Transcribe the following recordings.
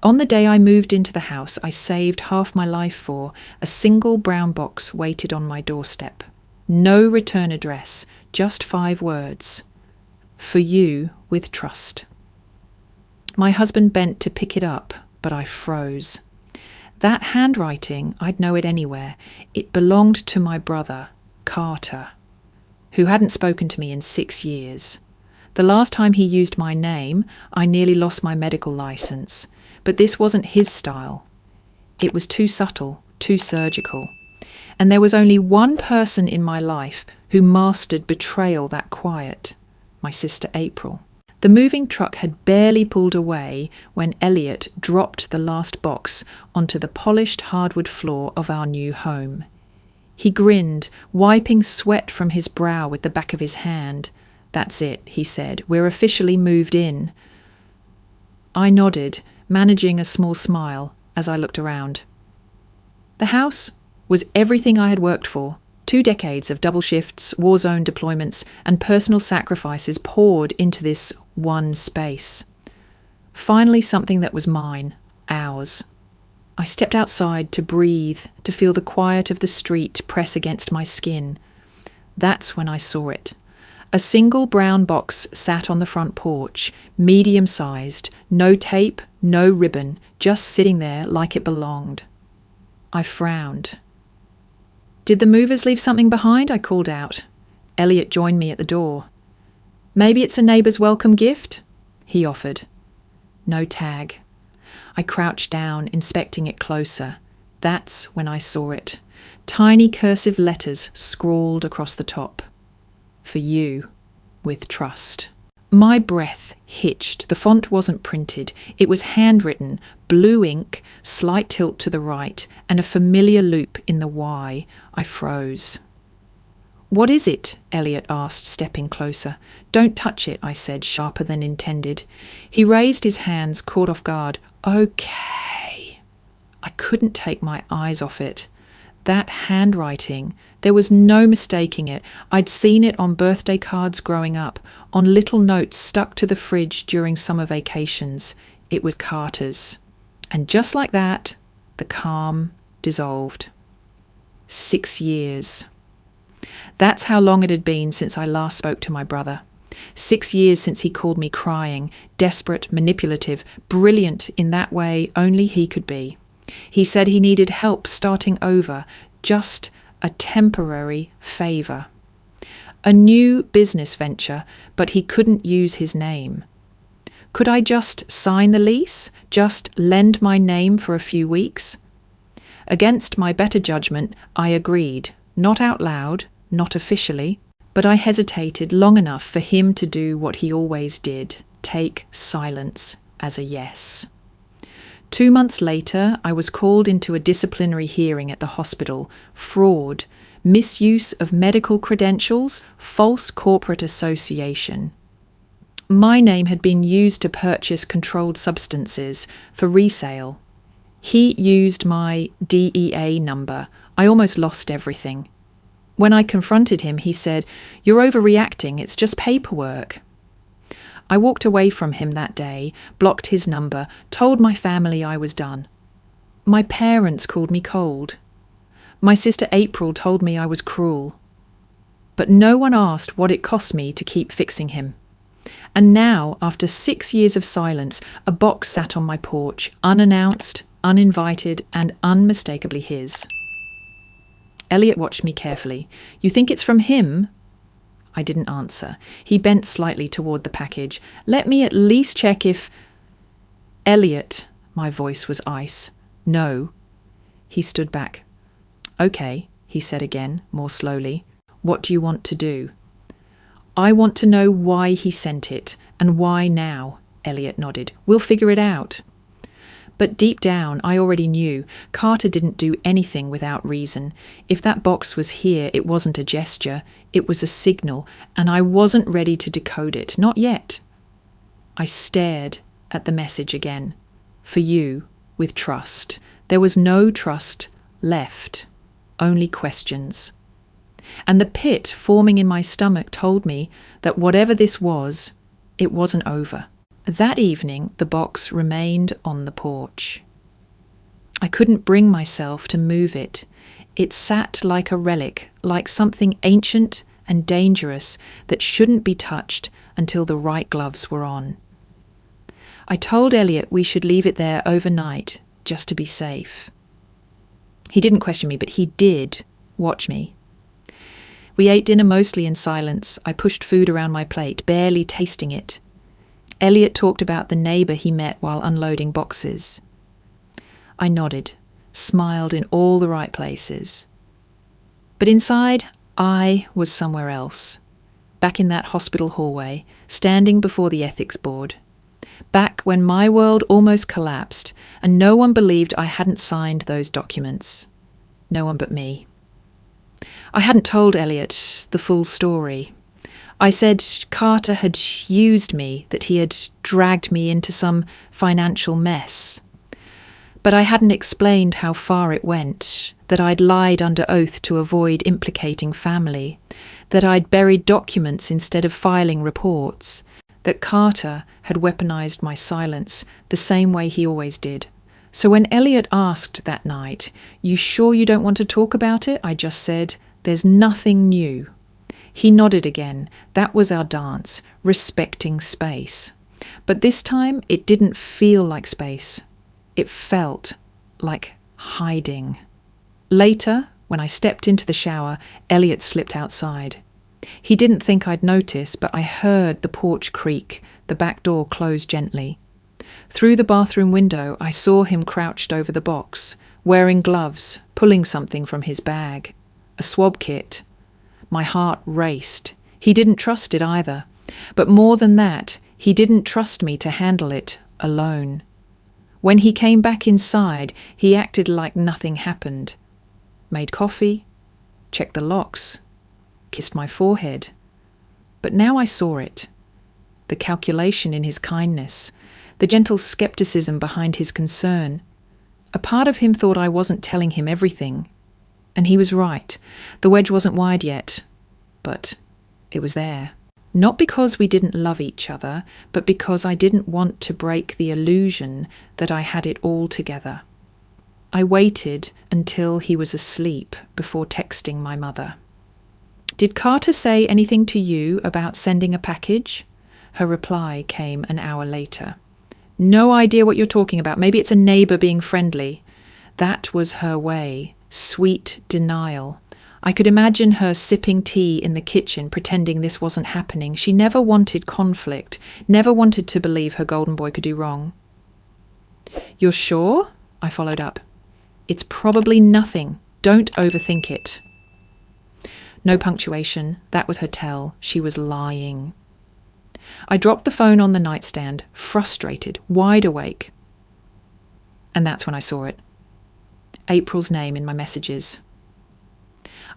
On the day I moved into the house I saved half my life for, a single brown box waited on my doorstep. No return address, just 5 words. For you, with trust. My husband bent to pick it up, but I froze. That handwriting, I'd know it anywhere. It belonged to my brother, Carter, who hadn't spoken to me in 6 years. The last time he used my name, I nearly lost my medical license. But this wasn't his style. It was too subtle, too surgical. And there was only one person in my life who mastered betrayal that quiet, my sister April. The moving truck had barely pulled away when Elliot dropped the last box onto the polished hardwood floor of our new home. He grinned, wiping sweat from his brow with the back of his hand. "That's it," he said. "We're officially moved in." I nodded, managing a small smile as I looked around. The house was everything I had worked for. 2 decades of double shifts, war zone deployments, and personal sacrifices poured into this one space. Finally, something that was mine, ours. I stepped outside to breathe, to feel the quiet of the street press against my skin. That's when I saw it. A single brown box sat on the front porch, medium-sized, no tape, no ribbon, just sitting there like it belonged. I frowned. "Did the movers leave something behind?" I called out. Elliot joined me at the door. "Maybe it's a neighbour's welcome gift?" he offered. No tag. I crouched down, inspecting it closer. That's when I saw it. Tiny cursive letters scrawled across the top. For you, with trust. My breath hitched. The font wasn't printed. It was handwritten, blue ink, slight tilt to the right, and a familiar loop in the Y. I froze. "What is it?" Elliot asked, stepping closer. "Don't touch it," I said, sharper than intended. He raised his hands, caught off guard. "Okay." I couldn't take my eyes off it. That handwriting, there was no mistaking it. I'd seen it on birthday cards growing up, on little notes stuck to the fridge during summer vacations. It was Carter's. And just like that, the calm dissolved. 6 years. That's how long it had been since I last spoke to my brother. 6 years since he called me crying, desperate, manipulative, brilliant in that way only he could be. He said he needed help starting over, just a temporary favour. A new business venture, but he couldn't use his name. Could I just sign the lease? Just lend my name for a few weeks? Against my better judgment, I agreed, not out loud, not officially, but I hesitated long enough for him to do what he always did, take silence as a yes. 2 months later, I was called into a disciplinary hearing at the hospital. Fraud, misuse of medical credentials, false corporate association. My name had been used to purchase controlled substances for resale. He used my DEA number. I almost lost everything. When I confronted him, he said, "You're overreacting, it's just paperwork." I walked away from him that day, blocked his number, told my family I was done. My parents called me cold. My sister April told me I was cruel. But no one asked what it cost me to keep fixing him. And now, after 6 years of silence, a box sat on my porch, unannounced, uninvited, and unmistakably his. Elliot watched me carefully. "You think it's from him?" I didn't answer. He bent slightly toward the package. "Let me at least check if—" "Elliot," my voice was ice. "No." He stood back. "Okay," he said again, more slowly. "What do you want to do?" "I want to know why he sent it, and why now," Elliot nodded. "We'll figure it out." But deep down, I already knew Carter didn't do anything without reason. If that box was here, it wasn't a gesture, it was a signal, and I wasn't ready to decode it, not yet. I stared at the message again. For you, with trust. There was no trust left, only questions. And the pit forming in my stomach told me that whatever this was, it wasn't over. That evening, the box remained on the porch. I couldn't bring myself to move it. It sat like a relic, like something ancient and dangerous that shouldn't be touched until the right gloves were on. I told Elliot we should leave it there overnight, just to be safe. He didn't question me, but he did watch me. We ate dinner mostly in silence. I pushed food around my plate, barely tasting it. Elliot talked about the neighbour he met while unloading boxes. I nodded, smiled in all the right places. But inside, I was somewhere else. Back in that hospital hallway, standing before the ethics board. Back when my world almost collapsed and no one believed I hadn't signed those documents. No one but me. I hadn't told Elliot the full story. I said Carter had used me, that he had dragged me into some financial mess. But I hadn't explained how far it went, that I'd lied under oath to avoid implicating family, that I'd buried documents instead of filing reports, that Carter had weaponized my silence the same way he always did. So when Elliot asked that night, "You sure you don't want to talk about it?" I just said, "There's nothing new." He nodded again. That was our dance, respecting space. But this time it didn't feel like space. It felt like hiding. Later, when I stepped into the shower, Elliot slipped outside. He didn't think I'd notice, but I heard the porch creak, the back door close gently. Through the bathroom window, I saw him crouched over the box, wearing gloves, pulling something from his bag. A swab kit. My heart raced. He didn't trust it either. But more than that, he didn't trust me to handle it alone. When he came back inside, he acted like nothing happened. Made coffee, checked the locks, kissed my forehead. But now I saw it. The calculation in his kindness, the gentle skepticism behind his concern. A part of him thought I wasn't telling him everything. And he was right. The wedge wasn't wide yet. But it was there. Not because we didn't love each other, but because I didn't want to break the illusion that I had it all together. I waited until he was asleep before texting my mother. "Did Carter say anything to you about sending a package?" Her reply came an hour later. "No idea what you're talking about. Maybe it's a neighbour being friendly." That was her way. Sweet denial. I could imagine her sipping tea in the kitchen, pretending this wasn't happening. She never wanted conflict, never wanted to believe her golden boy could do wrong. "You're sure?" I followed up. "It's probably nothing. Don't overthink it." No punctuation. That was her tell. She was lying. I dropped the phone on the nightstand, frustrated, wide awake. And that's when I saw it. April's name in my messages.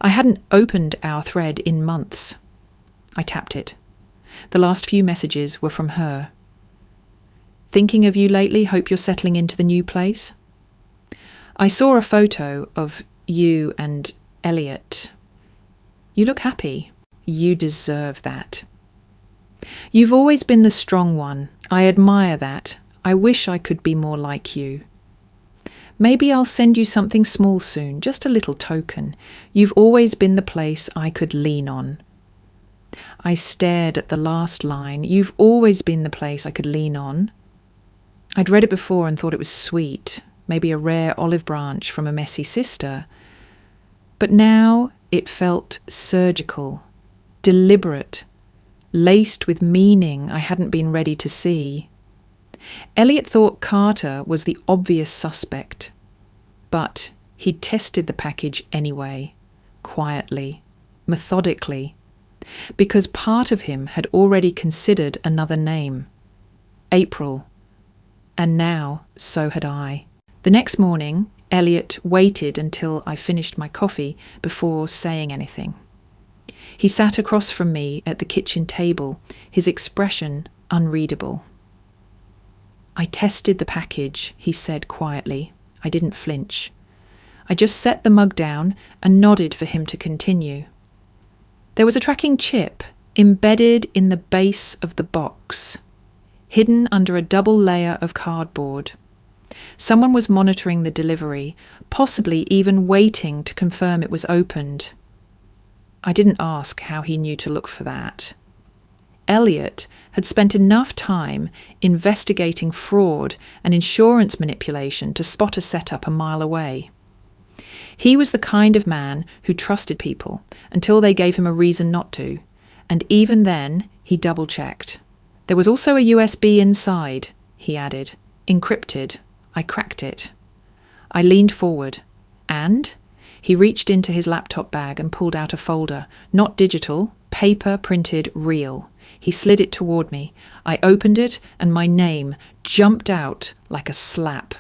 I hadn't opened our thread in months. I tapped it. The last few messages were from her. "Thinking of you lately, hope you're settling into the new place." I saw a photo of you and Elliot. "You look happy. You deserve that. You've always been the strong one. I admire that. I wish I could be more like you. Maybe I'll send you something small soon, just a little token. You've always been the place I could lean on." I stared at the last line. You've always been the place I could lean on. I'd read it before and thought it was sweet, maybe a rare olive branch from a messy sister. But now it felt surgical, deliberate, laced with meaning I hadn't been ready to see. Elliot thought Carter was the obvious suspect, but he'd tested the package anyway, quietly, methodically, because part of him had already considered another name, April, and now so had I. The next morning, Elliot waited until I finished my coffee before saying anything. He sat across from me at the kitchen table, his expression unreadable. "I tested the package," he said quietly. I didn't flinch. I just set the mug down and nodded for him to continue. There was a tracking chip embedded in the base of the box. hidden under a double layer of cardboard. Someone was monitoring the delivery, possibly even waiting to confirm it was opened. I didn't ask how he knew to look for that. Elliot had spent enough time investigating fraud and insurance manipulation to spot a setup a mile away. He was the kind of man who trusted people until they gave him a reason not to, and even then he double-checked. There was also a USB inside, he added. Encrypted. I cracked it. I leaned forward, and he reached into his laptop bag and pulled out a folder, not digital, paper printed real. He slid it toward me. I opened it, and my name jumped out like a slap.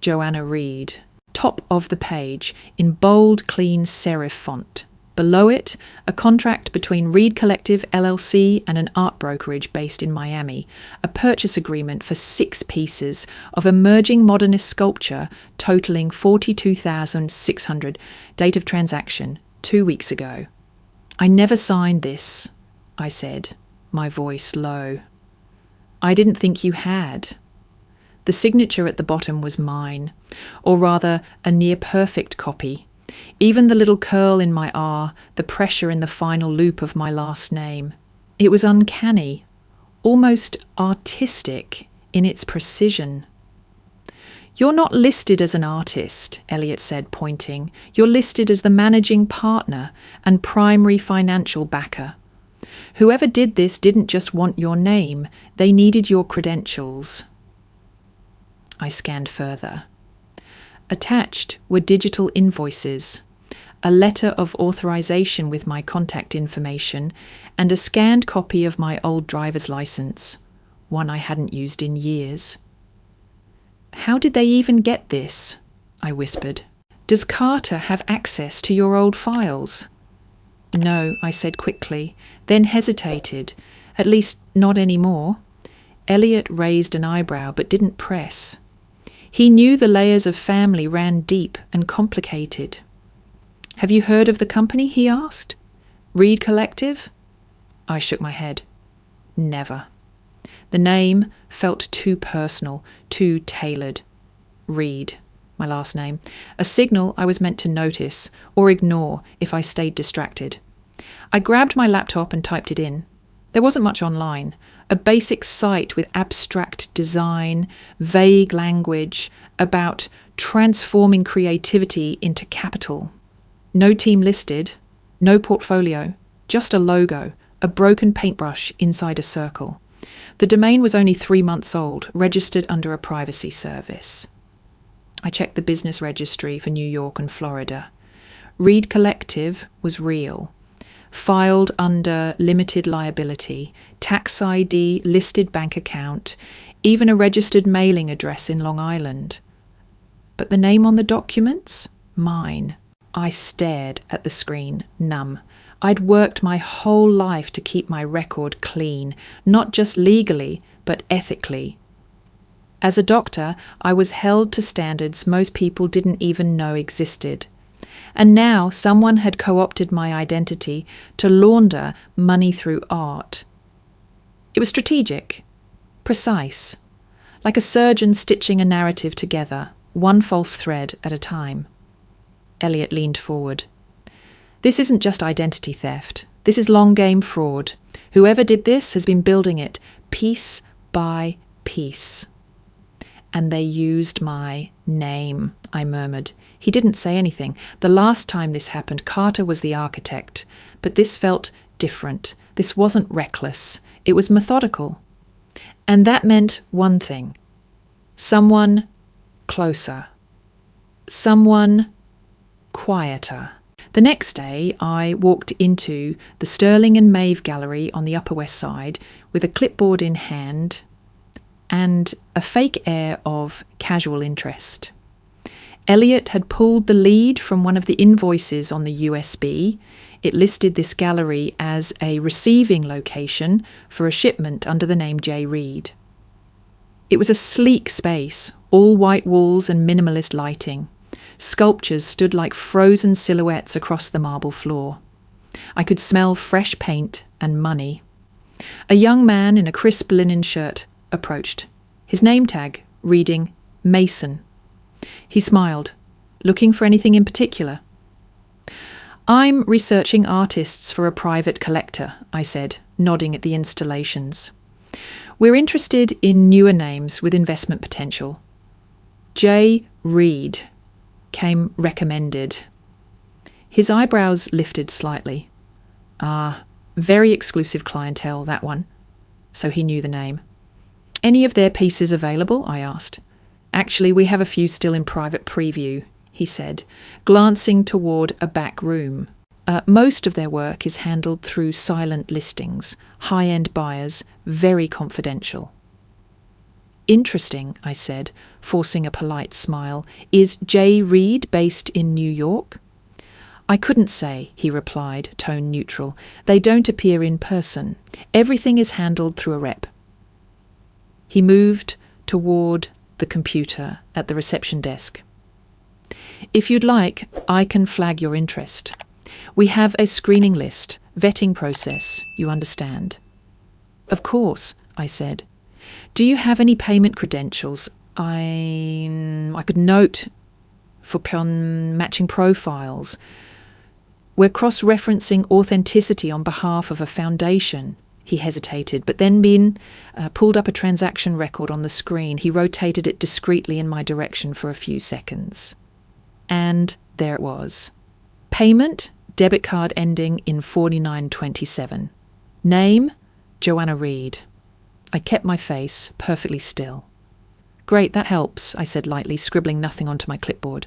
Joanna Reed. Top of the page, in bold, clean serif font. Below it, a contract between Reed Collective LLC and an art brokerage based in Miami, a purchase agreement for 6 pieces of emerging modernist sculpture totaling $42,600, date of transaction 2 weeks ago. I never signed this, I said, my voice low. I didn't think you had. The signature at the bottom was mine, or rather a near-perfect copy. Even the little curl in my R, the pressure in the final loop of my last name. It was uncanny, almost artistic in its precision. You're not listed as an artist, Elliot said, pointing. You're listed as the managing partner and primary financial backer. Whoever did this didn't just want your name, they needed your credentials. I scanned further. Attached were digital invoices, a letter of authorization with my contact information, and a scanned copy of my old driver's license, one I hadn't used in years. How did they even get this? I whispered. Does Carter have access to your old files? No, I said quickly, then hesitated. At least not anymore. Elliot raised an eyebrow but didn't press. He knew the layers of family ran deep and complicated. Have you heard of the company? He asked. Reed Collective? I shook my head. Never. The name felt too personal, too tailored. Reed, my last name, a signal I was meant to notice or ignore if I stayed distracted. I grabbed my laptop and typed it in. There wasn't much online. A basic site with abstract design, vague language about transforming creativity into capital. No team listed, no portfolio, just a logo, a broken paintbrush inside a circle. The domain was only 3 months old, registered under a privacy service. I checked the business registry for New York and Florida. Reed Collective was real. Filed under limited liability, tax ID, listed bank account, even a registered mailing address in Long Island. But the name on the documents? Mine. I stared at the screen, numb. I'd worked my whole life to keep my record clean, not just legally, but ethically. As a doctor, I was held to standards most people didn't even know existed. And now someone had co-opted my identity to launder money through art. It was strategic, precise, like a surgeon stitching a narrative together, one false thread at a time. Elliot leaned forward. This isn't just identity theft. This is long-game fraud. Whoever did this has been building it piece by piece. And they used my name, I murmured. He didn't say anything. The last time this happened, Carter was the architect. But this felt different. This wasn't reckless. It was methodical. And that meant one thing. Someone closer. Someone quieter. The next day, I walked into the Sterling and Maeve Gallery on the Upper West Side with a clipboard in hand and a fake air of casual interest. Elliot had pulled the lead from one of the invoices on the USB. It listed this gallery as a receiving location for a shipment under the name J. Reed. It was a sleek space, all white walls and minimalist lighting. Sculptures stood like frozen silhouettes across the marble floor. I could smell fresh paint and money. A young man in a crisp linen shirt approached, his name tag reading Mason. He smiled. Looking for anything in particular? I'm researching artists for a private collector, I said, nodding at the installations. We're interested in newer names with investment potential. J. Reed came recommended. His eyebrows lifted slightly. Very exclusive clientele, that one. So he knew the name. Any of their pieces available? I asked. Actually, we have a few still in private preview, he said, glancing toward a back room. Most of their work is handled through silent listings, high-end buyers, very confidential. Interesting, I said, forcing a polite smile. Is J. Reed based in New York? I couldn't say, he replied, tone neutral. They don't appear in person. Everything is handled through a rep. He moved toward the computer at the reception desk. If you'd like, I can flag your interest. We have a screening list, vetting process, you understand. Of course, I said. Do you have any payment credentials? I could note for matching profiles. We're cross-referencing authenticity on behalf of a foundation. He hesitated, but then pulled up a transaction record on the screen. He rotated it discreetly in my direction for a few seconds. And there it was. Payment, debit card ending in 4927. Name, Joanna Reed. I kept my face perfectly still. Great, that helps, I said lightly, scribbling nothing onto my clipboard.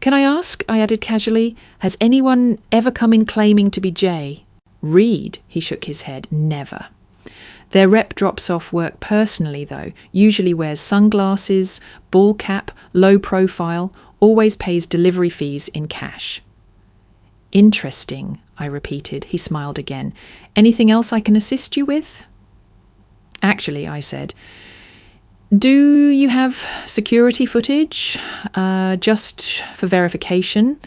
Can I ask, I added casually, has anyone ever come in claiming to be J? Reed, he shook his head, never. Their rep drops off work personally, though, usually wears sunglasses, ball cap, low profile, always pays delivery fees in cash. Interesting, I repeated. He smiled again. Anything else I can assist you with? Actually, I said, do you have security footage? Just for verification.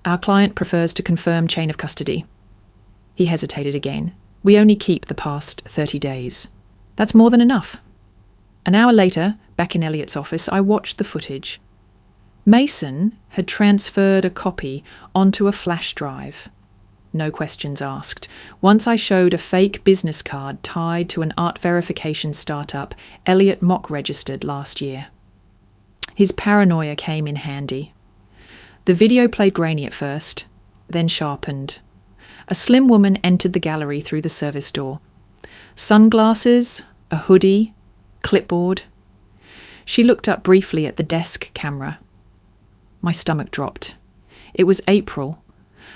Our client prefers to confirm chain of custody. He hesitated again. We only keep the past 30 days. That's more than enough. An hour later, back in Elliot's office, I watched the footage. Mason had transferred a copy onto a flash drive. No questions asked. Once I showed a fake business card tied to an art verification startup Elliot mock registered last year. His paranoia came in handy. The video played grainy at first, then sharpened. A slim woman entered the gallery through the service door. Sunglasses, a hoodie, clipboard. She looked up briefly at the desk camera. My stomach dropped. It was April.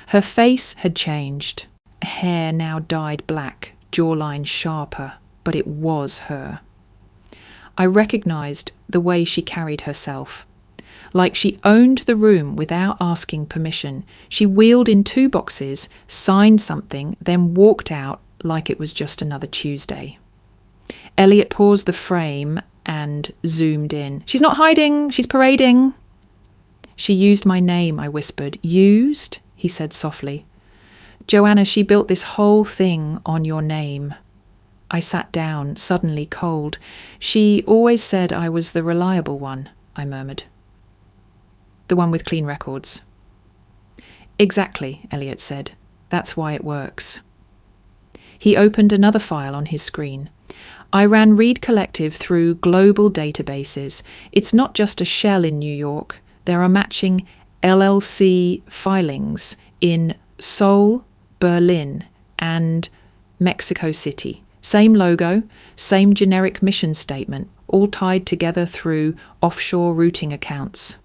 Her face had changed. Hair now dyed black, jawline sharper, but it was her. I recognized the way she carried herself. Like she owned the room without asking permission. She wheeled in 2 boxes, signed something, then walked out like it was just another Tuesday. Elliot paused the frame and zoomed in. She's not hiding, she's parading. She used my name, I whispered. Used? He said softly. Joanna, she built this whole thing on your name. I sat down, suddenly cold. She always said I was the reliable one, I murmured. The one with clean records. Exactly, Elliot said. That's why it works. He opened another file on his screen. I ran Reed Collective through global databases. It's not just a shell in New York. There are matching LLC filings in Seoul, Berlin, and Mexico City. Same logo, same generic mission statement, all tied together through offshore routing accounts.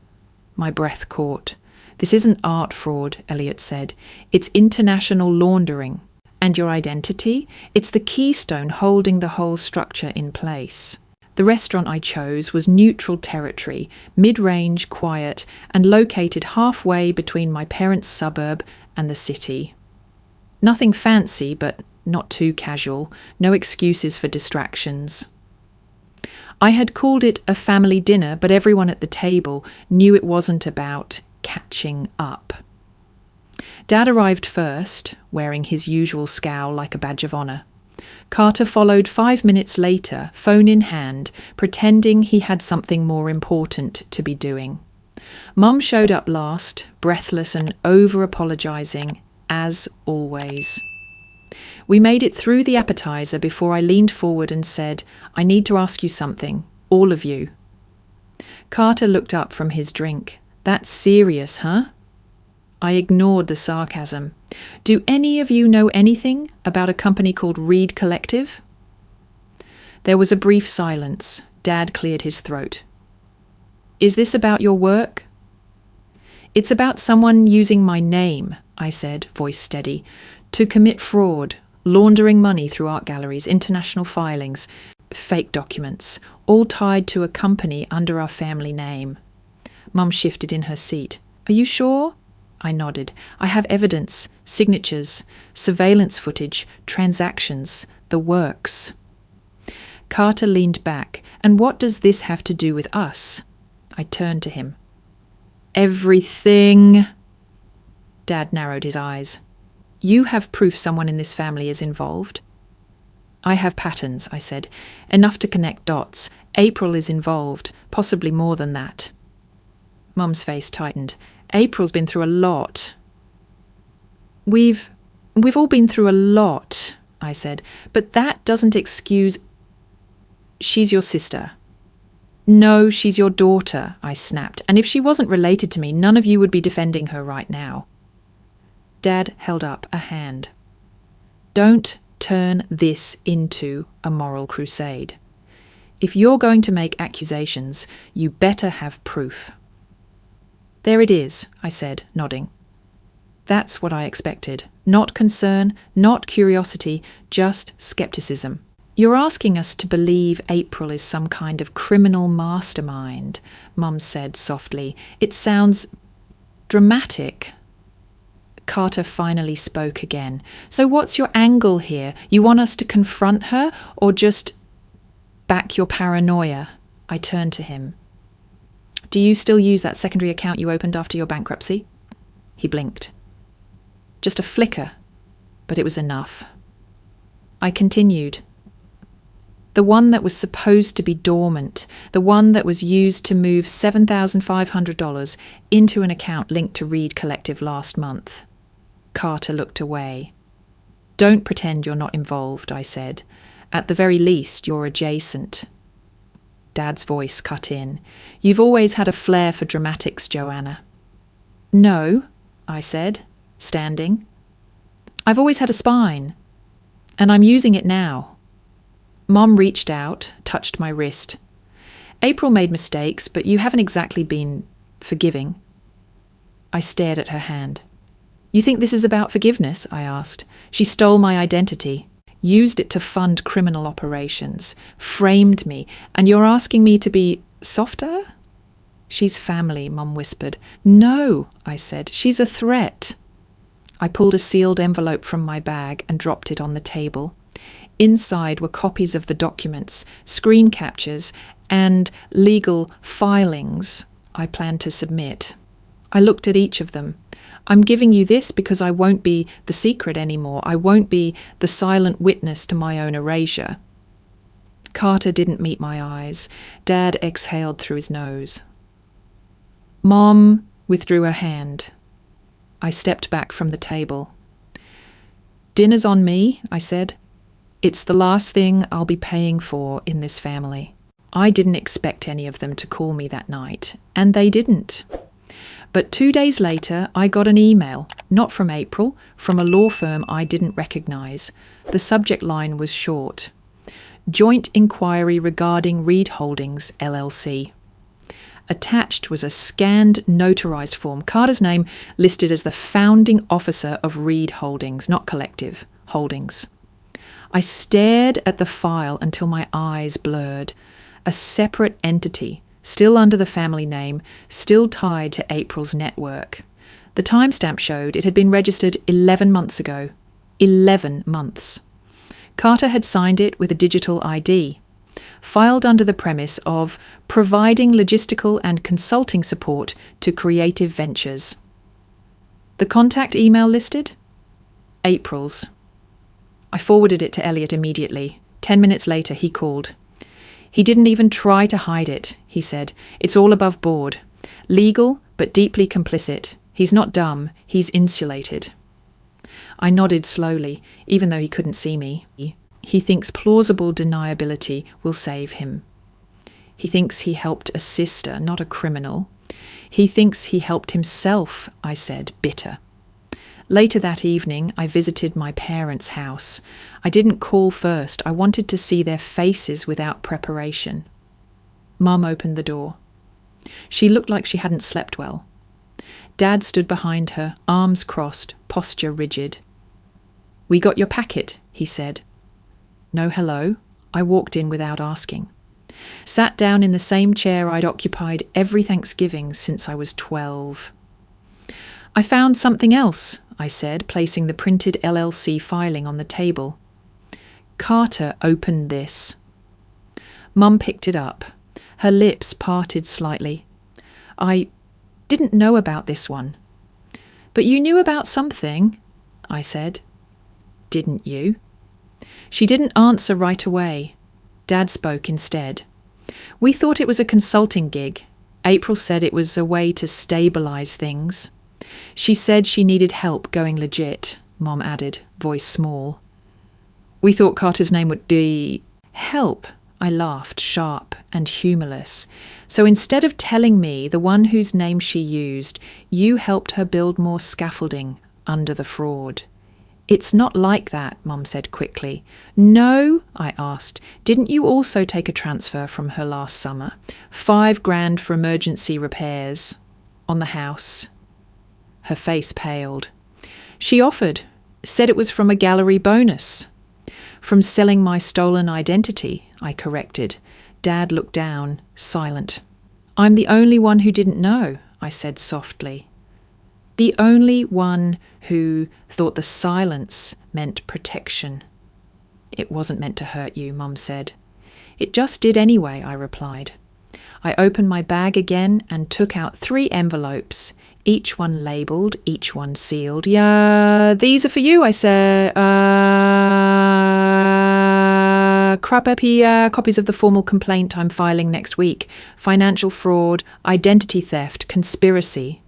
My breath caught. This isn't art fraud, Elliot said. It's international laundering. And your identity? It's the keystone holding the whole structure in place. The restaurant I chose was neutral territory, mid-range, quiet, and located halfway between my parents' suburb and the city. Nothing fancy, but not too casual. No excuses for distractions. I had called it a family dinner, but everyone at the table knew it wasn't about catching up. Dad arrived first, wearing his usual scowl like a badge of honour. Carter followed 5 minutes later, phone in hand, pretending he had something more important to be doing. Mum showed up last, breathless and over-apologising, as always. We made it through the appetizer before I leaned forward and said, "I need to ask you something, all of you." Carter looked up from his drink. "That's serious, huh?" I ignored the sarcasm. "Do any of you know anything about a company called Reed Collective?" There was a brief silence. Dad cleared his throat. "Is this about your work?" "It's about someone using my name," I said, voice steady, "to commit fraud, laundering money through art galleries, international filings, fake documents, all tied to a company under our family name." Mum shifted in her seat. "Are you sure?" I nodded. "I have evidence, signatures, surveillance footage, transactions, the works." Carter leaned back. "And what does this have to do with us?" I turned to him. "Everything." Dad narrowed his eyes. "You have proof someone in this family is involved?" "I have patterns," I said. "Enough to connect dots. April is involved, possibly more than that." Mum's face tightened. "April's been through a lot." We've all been through a lot," I said, "but that doesn't excuse—" "She's your sister." "No, she's your daughter," I snapped, "and if she wasn't related to me, none of you would be defending her right now." Dad held up a hand. "Don't turn this into a moral crusade. If you're going to make accusations, you better have proof." "There it is," I said, nodding. That's what I expected. Not concern, not curiosity, just skepticism. "You're asking us to believe April is some kind of criminal mastermind," Mum said softly. "It sounds dramatic." Carter finally spoke again. "So what's your angle here? You want us to confront her or just back your paranoia?" I turned to him. "Do you still use that secondary account you opened after your bankruptcy?" He blinked. Just a flicker, but it was enough. I continued. "The one that was supposed to be dormant, the one that was used to move $7,500 into an account linked to Reed Collective last month." Carter looked away. "Don't pretend you're not involved," I said. "At the very least, you're adjacent." Dad's voice cut in. "You've always had a flair for dramatics, Joanna." "No," I said, standing. "I've always had a spine, and I'm using it now." Mom reached out, touched my wrist. "April made mistakes, but you haven't exactly been forgiving." I stared at her hand. "You think this is about forgiveness?" I asked. "She stole my identity, used it to fund criminal operations, framed me, and you're asking me to be softer?" "She's family," Mum whispered. "No," I said, "she's a threat." I pulled a sealed envelope from my bag and dropped it on the table. Inside were copies of the documents, screen captures, and legal filings I planned to submit. I looked at each of them. "I'm giving you this because I won't be the secret anymore. I won't be the silent witness to my own erasure." Carter didn't meet my eyes. Dad exhaled through his nose. Mom withdrew her hand. I stepped back from the table. "Dinner's on me," I said. "It's the last thing I'll be paying for in this family." I didn't expect any of them to call me that night, and they didn't. But 2 days later, I got an email, not from April, from a law firm I didn't recognize. The subject line was short. "Joint inquiry regarding Reed Holdings, LLC." Attached was a scanned, notarized form. Carter's name listed as the founding officer of Reed Holdings, not Collective, Holdings. I stared at the file until my eyes blurred. A separate entity, still under the family name, still tied to April's network. The timestamp showed it had been registered 11 months ago. 11 months. Carter had signed it with a digital ID. Filed under the premise of providing logistical and consulting support to creative ventures. The contact email listed? April's. I forwarded it to Elliot immediately. 10 minutes later, he called. He didn't even try to hide it, he said. It's all above board. Legal, but deeply complicit. He's not dumb, he's insulated. I nodded slowly, even though he couldn't see me. He thinks plausible deniability will save him. He thinks he helped a sister, not a criminal. He thinks he helped himself, I said, bitter. Later that evening, I visited my parents' house. I didn't call first. I wanted to see their faces without preparation. Mum opened the door. She looked like she hadn't slept well. Dad stood behind her, arms crossed, posture rigid. "We got your packet," he said. No hello. I walked in without asking. Sat down in the same chair I'd occupied every Thanksgiving since I was 12. "I found something else," I said, placing the printed LLC filing on the table. "Carter opened this." Mum picked it up. Her lips parted slightly. "I didn't know about this one." "But you knew about something," I said. "Didn't you?" She didn't answer right away. Dad spoke instead. "We thought it was a consulting gig. April said it was a way to stabilize things. She said she needed help going legit," Mom added, voice small. "We thought Carter's name would be help." I laughed, sharp and humorless. "So instead of telling me the one whose name she used, you helped her build more scaffolding under the fraud." "It's not like that," Mum said quickly. "No?" I asked. "Didn't you also take a transfer from her last summer? $5,000 for emergency repairs on the house." Her face paled. "She offered, said it was from a gallery bonus." "From selling my stolen identity," I corrected. Dad looked down, silent. "I'm the only one who didn't know," I said softly. "The only one who thought the silence meant protection." "It wasn't meant to hurt you," Mum said. "It just did anyway," I replied. I opened my bag again and took out 3 envelopes, each one labelled, each one sealed. "Yeah, these are for you," I said. Crappy copies of the formal complaint I'm filing next week. Financial fraud, identity theft, conspiracy."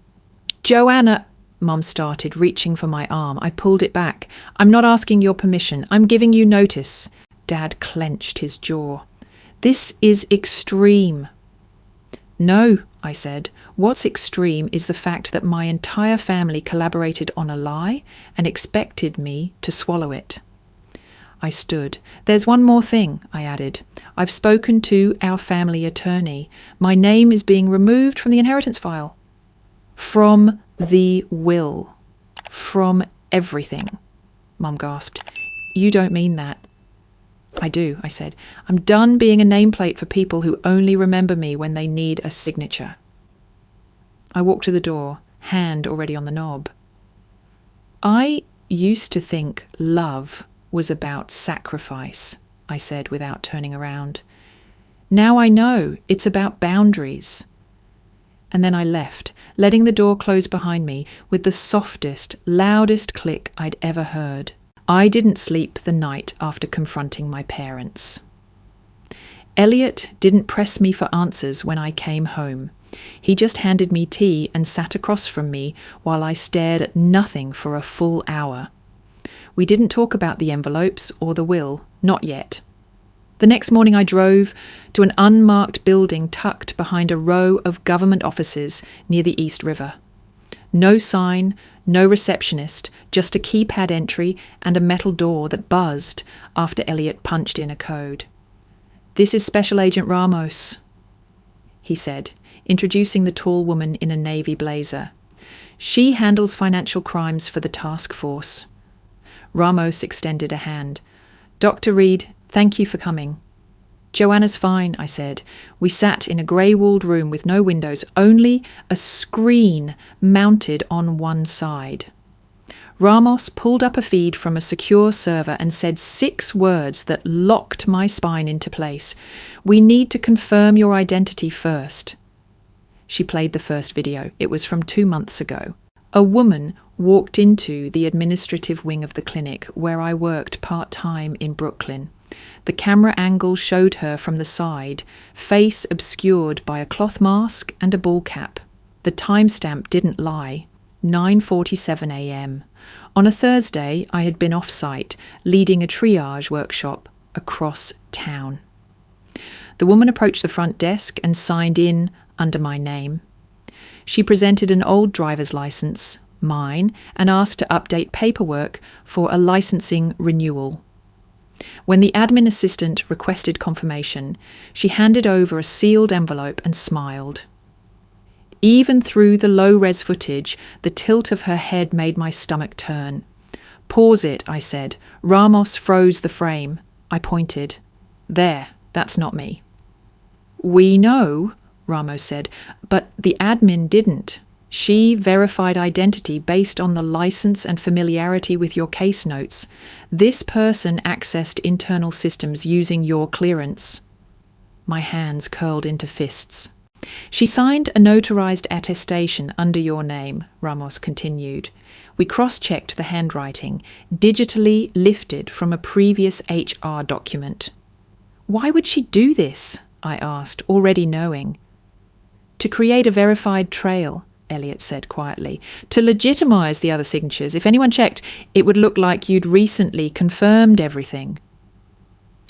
"Joanna," Mum started, reaching for my arm. I pulled it back. "I'm not asking your permission. I'm giving you notice." Dad clenched his jaw. "This is extreme." "No," I said. "What's extreme is the fact that my entire family collaborated on a lie and expected me to swallow it." I stood. "There's one more thing," I added. "I've spoken to our family attorney. My name is being removed from the inheritance file." "From the will. From everything," Mum gasped. "You don't mean that." "I do," I said. "I'm done being a nameplate for people who only remember me when they need a signature." I walked to the door, hand already on the knob. "I used to think love was about sacrifice," I said without turning around. "Now I know it's about boundaries." And then I left, letting the door close behind me with the softest, loudest click I'd ever heard. I didn't sleep the night after confronting my parents. Elliot didn't press me for answers when I came home. He just handed me tea and sat across from me while I stared at nothing for a full hour. We didn't talk about the envelopes or the will, not yet. The next morning I drove to an unmarked building tucked behind a row of government offices near the East River. No sign, no receptionist, just a keypad entry and a metal door that buzzed after Elliot punched in a code. "This is Special Agent Ramos," he said, introducing the tall woman in a navy blazer. "She handles financial crimes for the task force." Ramos extended a hand. "Dr. Reed, thank you for coming." "Joanna's fine," I said. We sat in a grey-walled room with no windows, only a screen mounted on one side. Ramos pulled up a feed from a secure server and said 6 words that locked my spine into place. "We need to confirm your identity first." She played the first video. It was from 2 months ago. A woman walked into the administrative wing of the clinic where I worked part-time in Brooklyn. The camera angle showed her from the side, face obscured by a cloth mask and a ball cap. The timestamp didn't lie. 9:47 a.m. On a Thursday, I had been off-site, leading a triage workshop across town. The woman approached the front desk and signed in under my name. She presented an old driver's license, mine, and asked to update paperwork for a licensing renewal. When the admin assistant requested confirmation, she handed over a sealed envelope and smiled. Even through the low-res footage, the tilt of her head made my stomach turn. "Pause it," I said. Ramos froze the frame. I pointed. "There, that's not me." "We know," Ramos said, "but the admin didn't. She verified identity based on the license and familiarity with your case notes. This person accessed internal systems using your clearance." My hands curled into fists. "She signed a notarized attestation under your name," Ramos continued. "We cross-checked the handwriting, digitally lifted from a previous HR document." "Why would she do this?" I asked, already knowing. "To create a verified trail," Elliot said quietly. "To legitimize the other signatures. If anyone checked, it would look like you'd recently confirmed everything."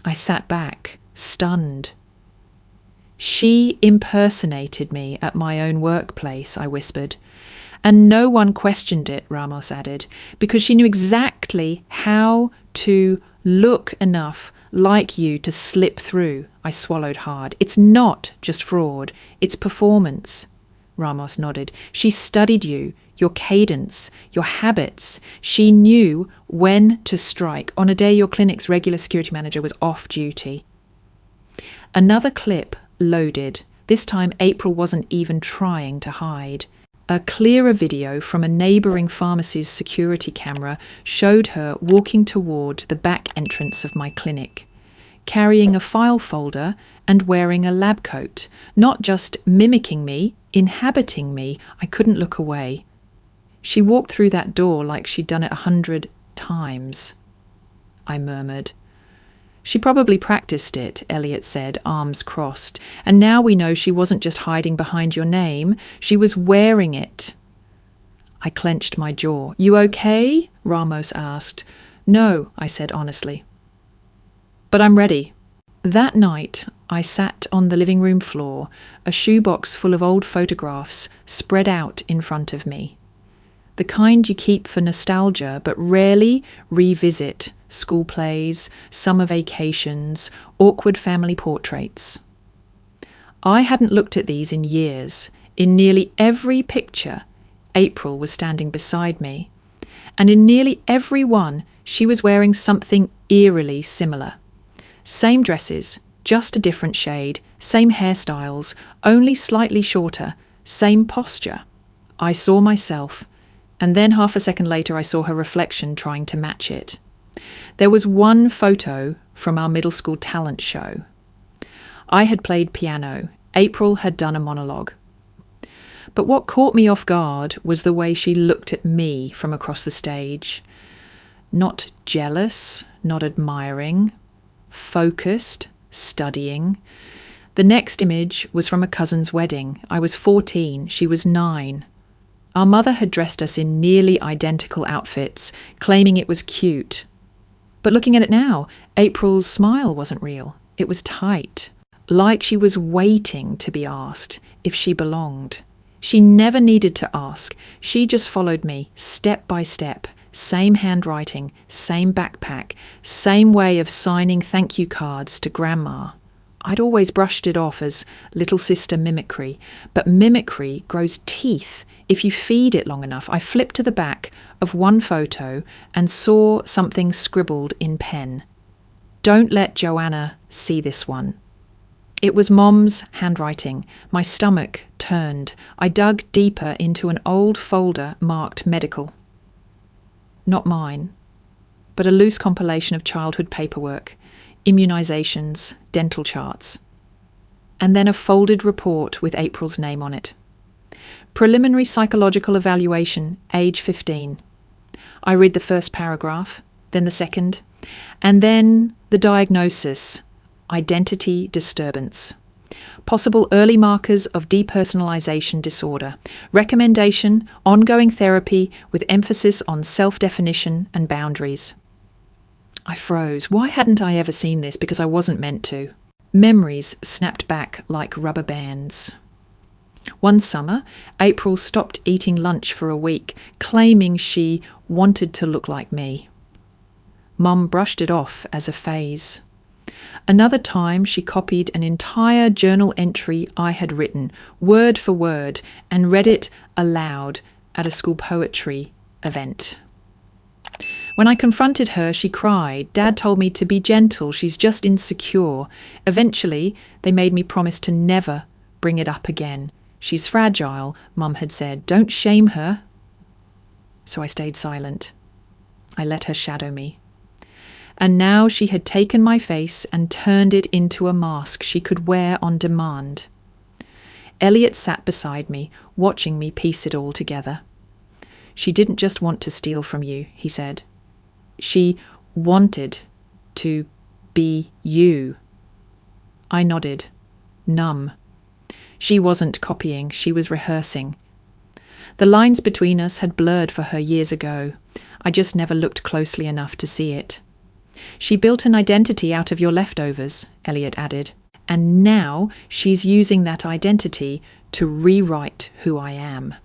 I sat back, stunned. "She impersonated me at my own workplace," I whispered. "And no one questioned it," Ramos added, "because she knew exactly how to look enough like you to slip through." I swallowed hard. "It's not just fraud, it's performance." Ramos nodded. "She studied you, your cadence, your habits. She knew when to strike on a day your clinic's regular security manager was off duty." Another clip loaded. This time April wasn't even trying to hide. A clearer video from a neighbouring pharmacy's security camera showed her walking toward the back entrance of my clinic, carrying a file folder and wearing a lab coat, not just mimicking me, inhabiting me. I couldn't look away. She walked through that door like she'd done it 100 times. I murmured. "She probably practiced it," Elliot said, arms crossed. "And now we know she wasn't just hiding behind your name. She was wearing it." I clenched my jaw. "You okay?" Ramos asked. "No," I said honestly. "But I'm ready." That night, I sat on the living room floor, a shoebox full of old photographs spread out in front of me. The kind you keep for nostalgia but rarely revisit. School plays, summer vacations, awkward family portraits. I hadn't looked at these in years. In nearly every picture, April was standing beside me. And in nearly every one, she was wearing something eerily similar. Same dresses, just a different shade, same hairstyles, only slightly shorter, same posture. I saw myself, and then half a second later I saw her reflection trying to match it. There was one photo from our middle school talent show. I had played piano. April had done a monologue. But what caught me off guard was the way she looked at me from across the stage. Not jealous, not admiring, focused, studying. The next image was from a cousin's wedding. I was 14, she was 9. Our mother had dressed us in nearly identical outfits, claiming it was cute. But looking at it now, April's smile wasn't real. It was tight, like she was waiting to be asked if she belonged. She never needed to ask. She just followed me, step by step. Same handwriting, same backpack, same way of signing thank you cards to Grandma. I'd always brushed it off as little sister mimicry, but mimicry grows teeth if you feed it long enough. I flipped to the back of one photo and saw something scribbled in pen. "Don't let Joanna see this one." It was Mom's handwriting. My stomach turned. I dug deeper into an old folder marked medical. Not mine, but a loose compilation of childhood paperwork, immunisations, dental charts, and then a folded report with April's name on it. Preliminary psychological evaluation, age 15. I read the first paragraph, then the second, and then the diagnosis, identity disturbance. Possible early markers of depersonalization disorder. Recommendation, ongoing therapy with emphasis on self-definition and boundaries. I froze. Why hadn't I ever seen this? Because I wasn't meant to. Memories snapped back like rubber bands. One summer, April stopped eating lunch for a week, claiming she wanted to look like me. Mum brushed it off as a phase. Another time, she copied an entire journal entry I had written, word for word, and read it aloud at a school poetry event. When I confronted her, she cried. Dad told me to be gentle, she's just insecure. Eventually, they made me promise to never bring it up again. She's fragile, Mum had said. Don't shame her. So I stayed silent. I let her shadow me. And now she had taken my face and turned it into a mask she could wear on demand. Elliot sat beside me, watching me piece it all together. She didn't just want to steal from you, he said. She wanted to be you. I nodded, numb. She wasn't copying, she was rehearsing. The lines between us had blurred for her years ago. I just never looked closely enough to see it. She built an identity out of your leftovers, Elliot added, and now she's using that identity to rewrite who I am.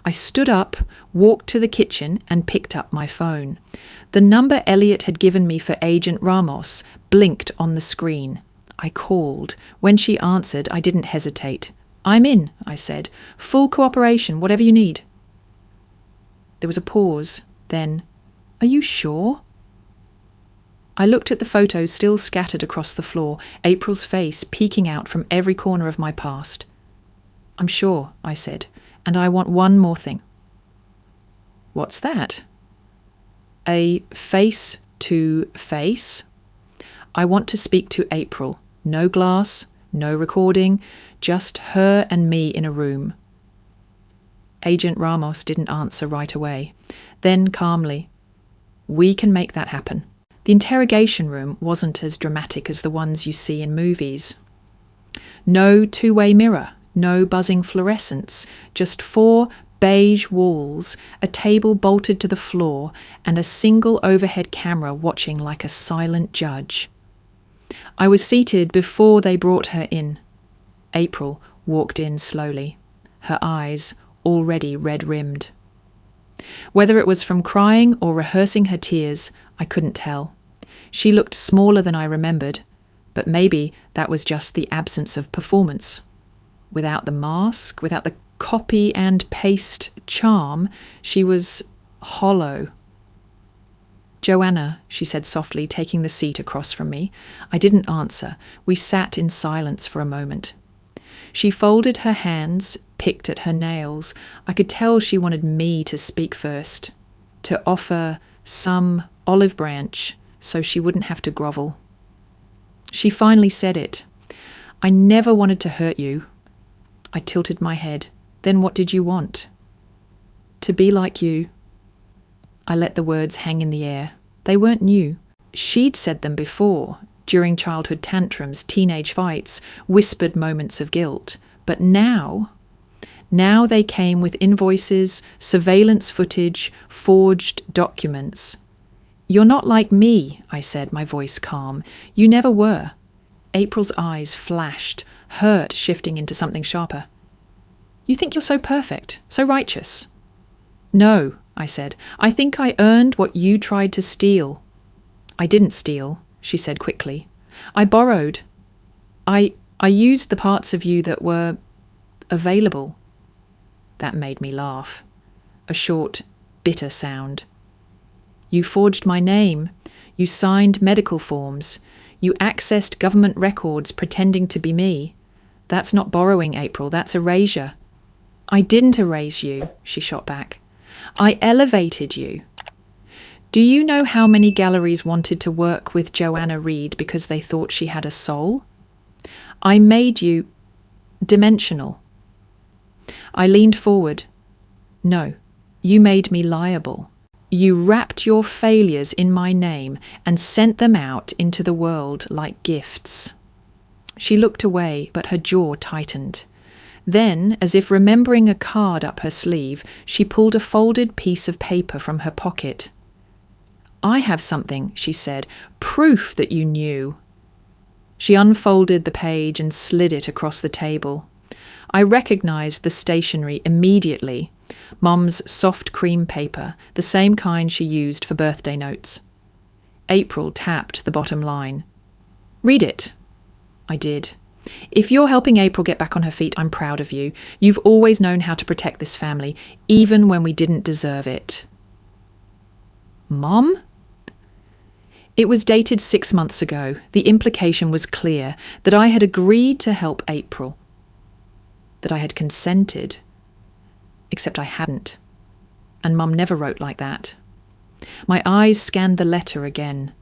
I stood up, walked to the kitchen, and picked up my phone. The number Elliot had given me for Agent Ramos blinked on the screen. I called. When she answered, I didn't hesitate. I'm in, I said. Full cooperation, whatever you need. There was a pause. Then, are you sure? I looked at the photos still scattered across the floor, April's face peeking out from every corner of my past. I'm sure, I said, and I want one more thing. What's that? A face-to-face? I want to speak to April. No glass, no recording, just her and me in a room. Agent Ramos didn't answer right away. Then calmly, we can make that happen. The interrogation room wasn't as dramatic as the ones you see in movies. No two-way mirror, no buzzing fluorescents, just 4 beige walls, a table bolted to the floor, and a single overhead camera watching like a silent judge. I was seated before they brought her in. April walked in slowly, her eyes already red-rimmed. Whether it was from crying or rehearsing her tears, I couldn't tell. She looked smaller than I remembered, but maybe that was just the absence of performance. Without the mask, without the copy and paste charm, she was hollow. Joanna, she said softly, taking the seat across from me. I didn't answer. We sat in silence for a moment. She folded her hands, picked at her nails. I could tell she wanted me to speak first, to offer some olive branch so she wouldn't have to grovel. She finally said it. I never wanted to hurt you. I tilted my head. Then what did you want? To be like you. I let the words hang in the air. They weren't new. She'd said them before, during childhood tantrums, teenage fights, whispered moments of guilt. But now they came with invoices, surveillance footage, forged documents. You're not like me, I said, my voice calm. You never were. April's eyes flashed, hurt shifting into something sharper. You think you're so perfect, so righteous. No, I said. I think I earned what you tried to steal. I didn't steal, she said quickly. I borrowed. I used the parts of you that were available. That made me laugh. A short, bitter sound. You forged my name. You signed medical forms. You accessed government records pretending to be me. That's not borrowing, April. That's erasure. I didn't erase you, she shot back. I elevated you. Do you know how many galleries wanted to work with Joanna Reed because they thought she had a soul? I made you dimensional. I leaned forward. No, you made me liable. You wrapped your failures in my name and sent them out into the world like gifts. She looked away, but her jaw tightened. Then, as if remembering a card up her sleeve, she pulled a folded piece of paper from her pocket. I have something, she said, proof that you knew. She unfolded the page and slid it across the table. I recognised the stationery immediately. Mum's soft cream paper, the same kind she used for birthday notes. April tapped the bottom line. Read it. I did. If you're helping April get back on her feet, I'm proud of you. You've always known how to protect this family, even when we didn't deserve it. Mom? It was dated 6 months ago. The implication was clear, that I had agreed to help April. That I had consented. Except I hadn't. And Mum never wrote like that. My eyes scanned the letter again,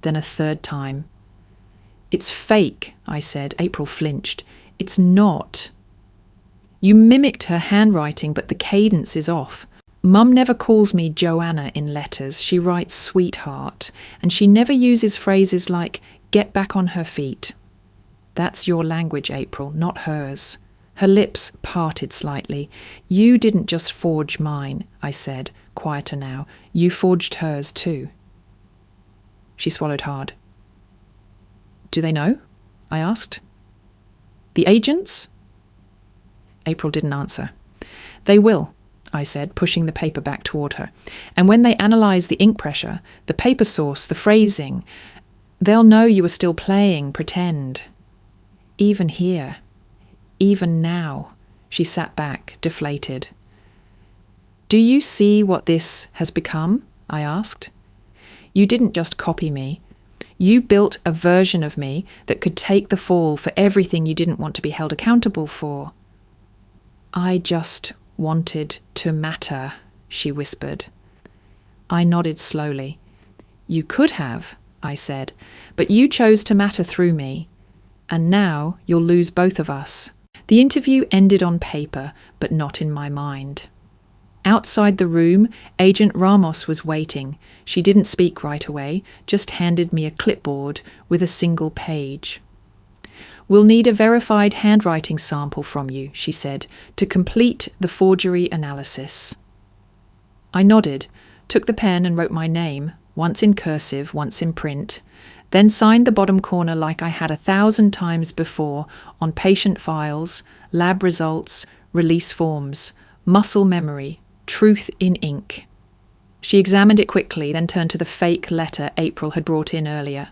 then a third time. It's fake, I said. April flinched. It's not. You mimicked her handwriting, but the cadence is off. Mum never calls me Joanna in letters. She writes sweetheart, and she never uses phrases like get back on her feet. That's your language, April, not hers. Her lips parted slightly. You didn't just forge mine, I said, quieter now. You forged hers too. She swallowed hard. Do they know? I asked. The agents? April didn't answer. They will, I said, pushing the paper back toward her. And when they analyse the ink pressure, the paper source, the phrasing, they'll know you were still playing pretend. Even here. Even now. She sat back, deflated. Do you see what this has become? I asked. You didn't just copy me. You built a version of me that could take the fall for everything you didn't want to be held accountable for. I just wanted to matter, she whispered. I nodded slowly. You could have, I said, but you chose to matter through me. And now you'll lose both of us. The interview ended on paper, but not in my mind. Outside the room, Agent Ramos was waiting. She didn't speak right away, just handed me a clipboard with a single page. We'll need a verified handwriting sample from you, she said, to complete the forgery analysis. I nodded, took the pen and wrote my name, once in cursive, once in print, then signed the bottom corner like I had 1,000 times before on patient files, lab results, release forms, muscle memory, truth in ink. She examined it quickly, then turned to the fake letter April had brought in earlier.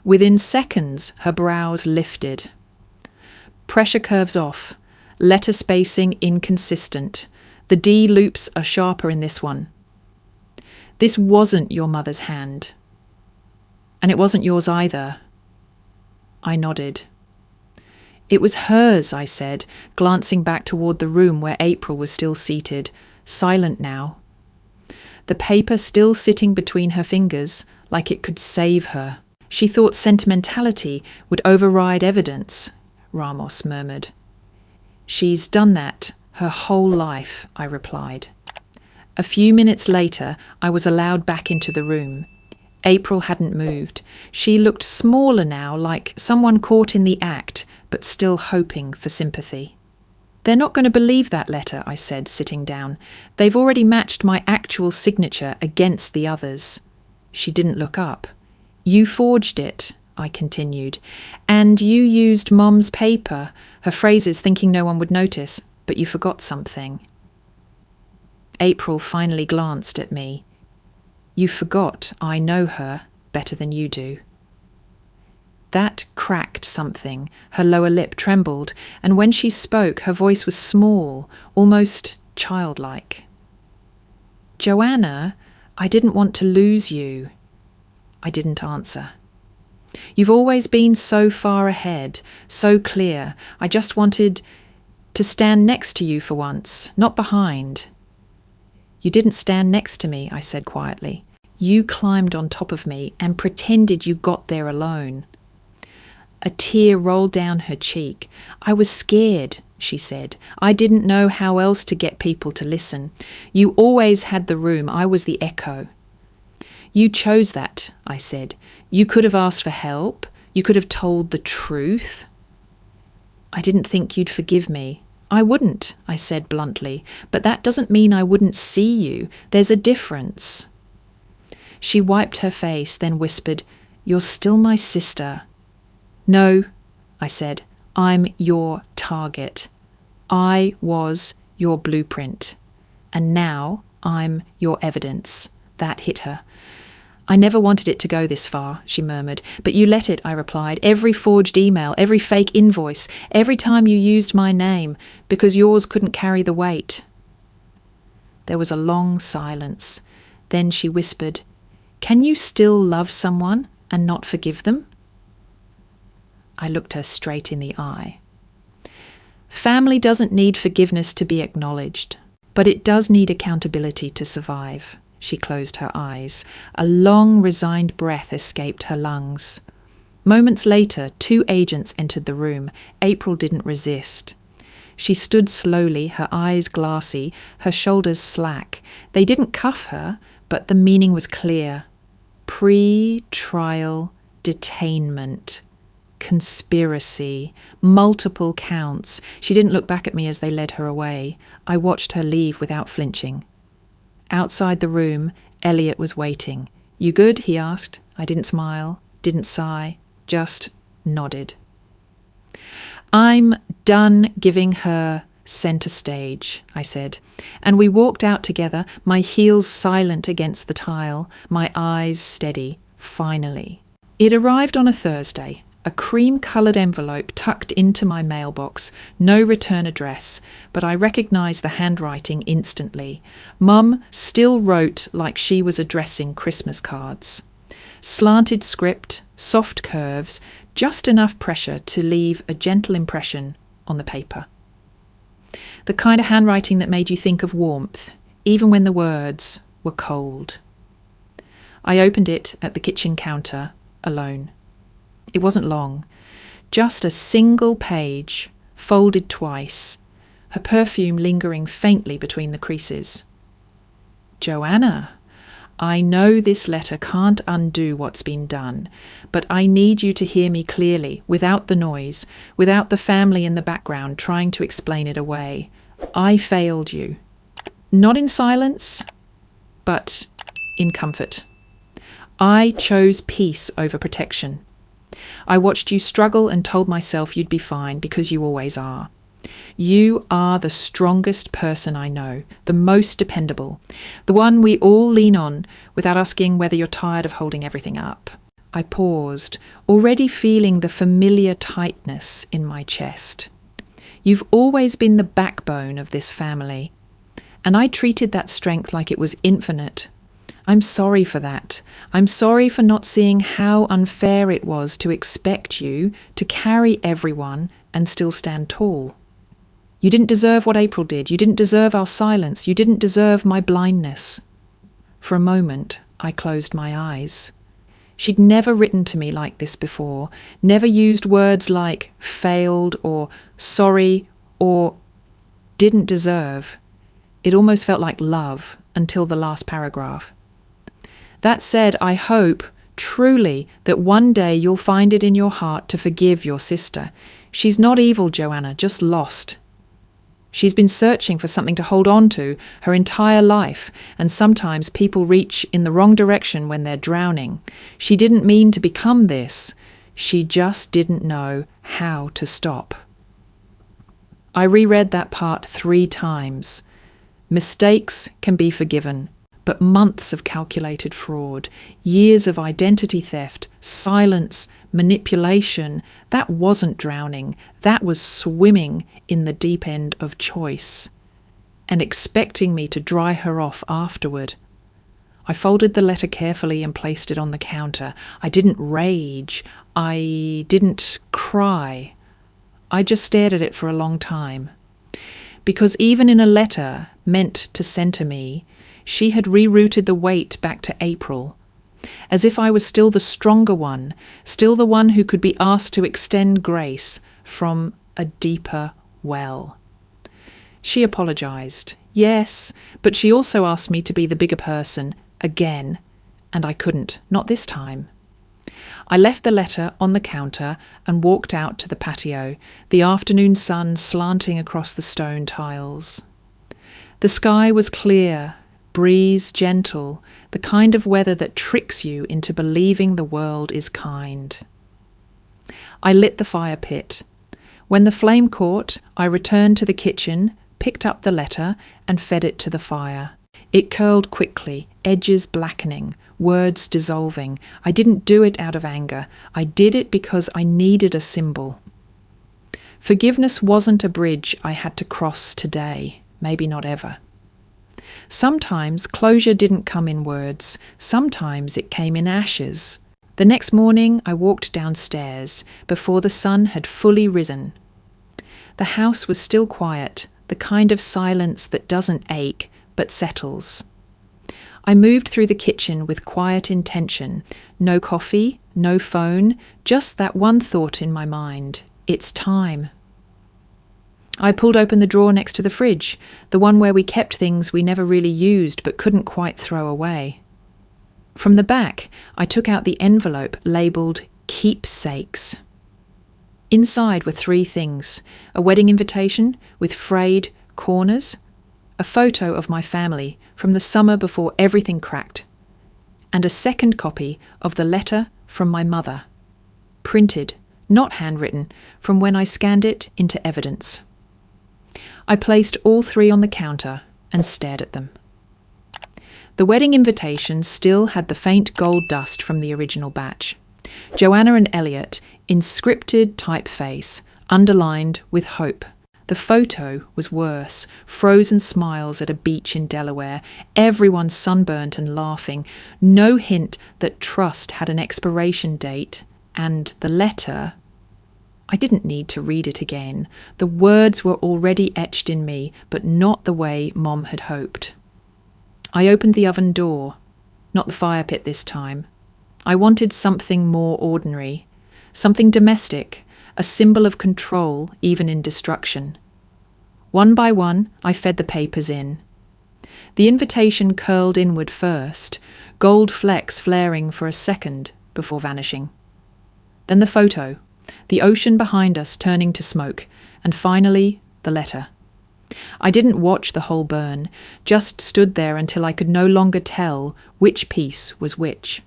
Within seconds, her brows lifted. Pressure curves off, letter spacing inconsistent. The D loops are sharper in this one. This wasn't your mother's hand. And it wasn't yours either. I nodded. It was hers, I said, glancing back toward the room where April was still seated, silent now. The paper still sitting between her fingers, like it could save her. She thought sentimentality would override evidence, Ramos murmured. She's done that her whole life, I replied. A few minutes later, I was allowed back into the room. April hadn't moved. She looked smaller now, like someone caught in the act, but still hoping for sympathy. They're not going to believe that letter, I said, sitting down. They've already matched my actual signature against the others. She didn't look up. You forged it, I continued, and you used Mom's paper, her phrases thinking no one would notice, but you forgot something. April finally glanced at me. You forgot I know her better than you do. That cracked something. Her lower lip trembled, and when she spoke, her voice was small, almost childlike. Joanna, I didn't want to lose you. I didn't answer. You've always been so far ahead, so clear. I just wanted to stand next to you for once, not behind. You didn't stand next to me, I said quietly. You climbed on top of me and pretended you got there alone. A tear rolled down her cheek. I was scared, she said. I didn't know how else to get people to listen. You always had the room. I was the echo. You chose that, I said. You could have asked for help. You could have told the truth. I didn't think you'd forgive me. I wouldn't, I said bluntly, but that doesn't mean I wouldn't see you. There's a difference. She wiped her face, then whispered, You're still my sister. No, I said, I'm your target. I was your blueprint. And now I'm your evidence. That hit her. I never wanted it to go this far, she murmured. But you let it, I replied. Every forged email, every fake invoice, every time you used my name, because yours couldn't carry the weight. There was a long silence. Then she whispered, Can you still love someone and not forgive them? I looked her straight in the eye. Family doesn't need forgiveness to be acknowledged, but it does need accountability to survive. She closed her eyes. A long, resigned breath escaped her lungs. Moments later, 2 agents entered the room. April didn't resist. She stood slowly, her eyes glassy, her shoulders slack. They didn't cuff her, but the meaning was clear. Pre-trial detainment. Conspiracy. Multiple counts. She didn't look back at me as they led her away. I watched her leave without flinching. Outside the room, Elliot was waiting. You good? He asked. I didn't smile, didn't sigh, just nodded. I'm done giving her centre stage, I said, and we walked out together, my heels silent against the tile, my eyes steady, finally. It arrived on a Thursday. A cream-coloured envelope tucked into my mailbox, no return address, but I recognised the handwriting instantly. Mum still wrote like she was addressing Christmas cards. Slanted script, soft curves, just enough pressure to leave a gentle impression on the paper. The kind of handwriting that made you think of warmth, even when the words were cold. I opened it at the kitchen counter, alone. It wasn't long, just a single page, folded twice, her perfume lingering faintly between the creases. Joanna, I know this letter can't undo what's been done, but I need you to hear me clearly, without the noise, without the family in the background trying to explain it away. I failed you. Not in silence, but in comfort. I chose peace over protection. I watched you struggle and told myself you'd be fine because you always are. You are the strongest person I know, the most dependable, the one we all lean on without asking whether you're tired of holding everything up. I paused, already feeling the familiar tightness in my chest. You've always been the backbone of this family, and I treated that strength like it was infinite. I'm sorry for that. I'm sorry for not seeing how unfair it was to expect you to carry everyone and still stand tall. You didn't deserve what April did. You didn't deserve our silence. You didn't deserve my blindness. For a moment, I closed my eyes. She'd never written to me like this before, never used words like failed or sorry or didn't deserve. It almost felt like love until the last paragraph. That said, I hope, truly, that one day you'll find it in your heart to forgive your sister. She's not evil, Joanna, just lost. She's been searching for something to hold on to her entire life, and sometimes people reach in the wrong direction when they're drowning. She didn't mean to become this. She just didn't know how to stop. I reread that part 3 times. Mistakes can be forgiven. But months of calculated fraud, years of identity theft, silence, manipulation, that wasn't drowning. That was swimming in the deep end of choice and expecting me to dry her off afterward. I folded the letter carefully and placed it on the counter. I didn't rage. I didn't cry. I just stared at it for a long time. Because even in a letter meant to center me, she had rerouted the weight back to April, as if I was still the stronger one, still the one who could be asked to extend grace from a deeper well. She apologised, yes, but she also asked me to be the bigger person again, and I couldn't, not this time. I left the letter on the counter and walked out to the patio, the afternoon sun slanting across the stone tiles. The sky was clear, breeze gentle, the kind of weather that tricks you into believing the world is kind. I lit the fire pit. When the flame caught, I returned to the kitchen, picked up the letter, and fed it to the fire. It curled quickly, edges blackening, words dissolving. I didn't do it out of anger. I did it because I needed a symbol. Forgiveness wasn't a bridge I had to cross today, maybe not ever. Sometimes closure didn't come in words. Sometimes it came in ashes. The next morning I walked downstairs before the sun had fully risen. The house was still quiet, the kind of silence that doesn't ache but settles. I moved through the kitchen with quiet intention. No coffee, no phone, just that one thought in my mind. It's time. I pulled open the drawer next to the fridge, the one where we kept things we never really used but couldn't quite throw away. From the back, I took out the envelope labelled Keepsakes. Inside were 3 things: a wedding invitation with frayed corners, a photo of my family from the summer before everything cracked, and a second copy of the letter from my mother, printed, not handwritten, from when I scanned it into evidence. I placed all 3 on the counter and stared at them. The wedding invitation still had the faint gold dust from the original batch. Joanna and Elliot in scripted typeface, underlined with hope. The photo was worse, frozen smiles at a beach in Delaware, everyone sunburnt and laughing, no hint that trust had an expiration date, and the letter... I didn't need to read it again. The words were already etched in me, but not the way Mom had hoped. I opened the oven door, not the fire pit this time. I wanted something more ordinary, something domestic, a symbol of control even in destruction. One by one, I fed the papers in. The invitation curled inward first, gold flecks flaring for a second before vanishing. Then the photo, the ocean behind us turning to smoke, and finally the letter. I didn't watch the whole burn, just stood there until I could no longer tell which piece was which.